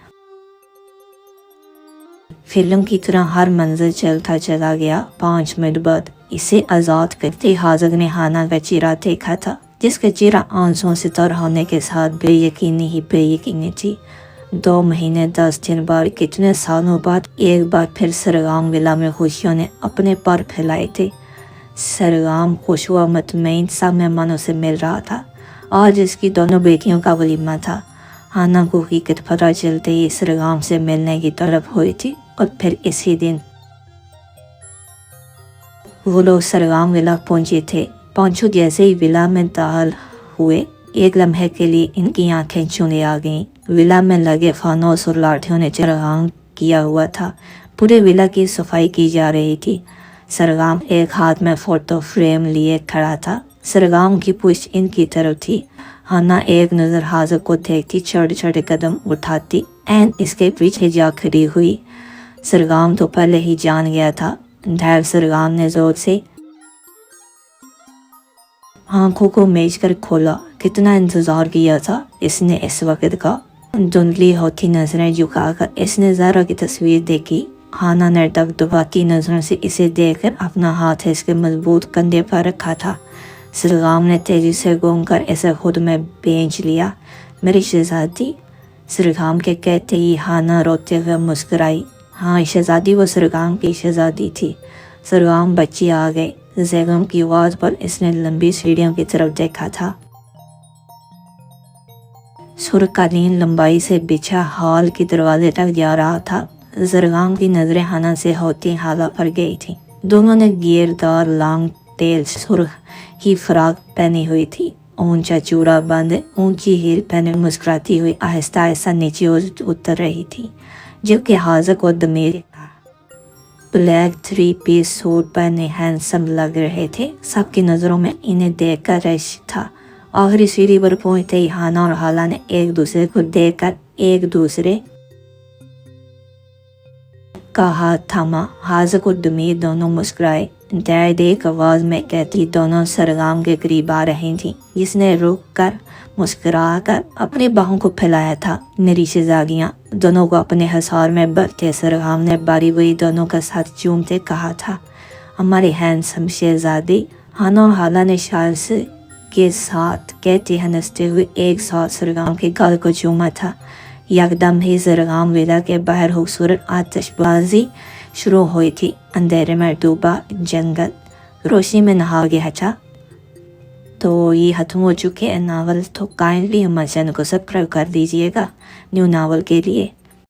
فلم کی طرح ہر منظر چلتا چلا گیا۔ 5 منٹ بعد اسے آزاد کرتے حاضر نے ہانا کا چہرہ دیکھا تھا، جس کا چہرہ آنسوں سے تر ہونے کے ساتھ بے یقینی ہی بے یقینی تھی۔ 2 مہینے 10 دن بعد کتنے سالوں بعد ایک بار پھر سرگام ولا میں خوشیوں نے اپنے پر پھیلائے تھے۔ سرگام خوش و مطمئن سب مہمانوں سے مل رہا تھا۔ آج اس کی دونوں بیٹیوں کا ولیمہ تھا۔ ہانا کو حقیقت پتہ چلتے ہی سرگام سے ملنے کی طلب ہوئی تھی، اور پھر اسی دن وہ لوگ سرگام ولا پہنچے تھے۔ پہنچو جیسے ہی ولا میں داخل ہوئے، ایک لمحے کے لیے ان کی آنکھیں چوندی آ گئیں۔ ولا میں لگے فانوس اور لاٹھیوں نے چراغاں کیا ہوا تھا۔ پورے ولا کی صفائی کی جا رہی تھی۔ سرگام ایک ہاتھ میں فوٹو فریم لیے کھڑا تھا۔ سرگام کی پشت ان کی طرف تھی۔ ہانا ایک نظر حاضر کو دیکھتی چھوٹے چھوٹے قدم اٹھاتی این اس کے پیچھے جا کھڑی ہوئی۔ سرگام تو پہلے ہی جان گیا تھا۔ ڈھیر سرگام نے زور سے آنکھوں کو میچ کر کھولا۔ کتنا انتظار کیا تھا اس نے اس وقت کا۔ دھندلی ہوتی نظریں جھکا کر اس نے زہرا کی تصویر دیکھی۔ ہانا نے دک دباتی نظروں سے اسے دیکھ کر اپنا ہاتھ اس کے مضبوط کندھے پر رکھا تھا۔ سرگام نے تیزی سے گھوم کر اسے خود میں بھیج لیا۔ میری شہزادی، سرگام کے کہتے ہی ہانا روتے ہوئے مسکرائی۔ ہاں شہزادی، وہ سرگام کی شہزادی تھی۔ سرگام بچی آ گئے۔ زیغم کی آواز پر اس نے لمبی سیڑھیوں کی طرف دیکھا تھا۔ سرخ قالین لمبائی سے بچھا ہال کی دروازے تک جا رہا تھا۔ زرگام کی نظریں ہانا سے ہوتی حالہ پر گئی تھی۔ دونوں نے گیردار لانگ تیل سرخ ہی فراق پہنی ہوئی تھی۔ اونچا چوڑا بند اونچی ہیل پہنے مسکراتی ہوئی آہستہ آہستہ نیچے اتر رہی تھی، جبکہ حاضر کو دمیر بلیک 3 پیس سوٹ پہنے ہینڈسم لگ رہے تھے۔ سب کی نظروں میں انہیں دیکھ کر رش تھا۔ آخری سیڑھی پر پہنچتے ہی ہانا اور حالا نے ایک دوسرے کو دیکھ کر ایک دوسرے کا ہاتھ تھاما۔ حاضر کو دمیر دونوں مسکرائے۔ درد ایک آواز میں کہتی دونوں سرگام کے قریب آ رہی تھیں، جس نے رک کر مسکرا کر اپنی باہوں کو پھیلایا تھا۔ میری شہزادیاں، دونوں کو اپنے حصار میں بھرتے سرگام نے باری باری دونوں کا ساتھ چومتے کہا تھا۔ ہماری ہینڈسم شہزادی۔ ہانا اور حالا نے شائز کے ساتھ کہتے ہنستے ہوئے ایک ساتھ سرگام کے گال کو چوما تھا۔ یکدم ہی سرگام ولا کے باہر خوبصورت آتش بازی شروع ہوئی تھی۔ اندھیرے میں ڈوبا جنگل روشنی میں نہا گیا تھا۔ تو یہ ختم ہو چکے ناول، تو کائنڈلی ہمارے چینل کو سبسکرائب کر دیجیے گا نیو ناول کے لیے۔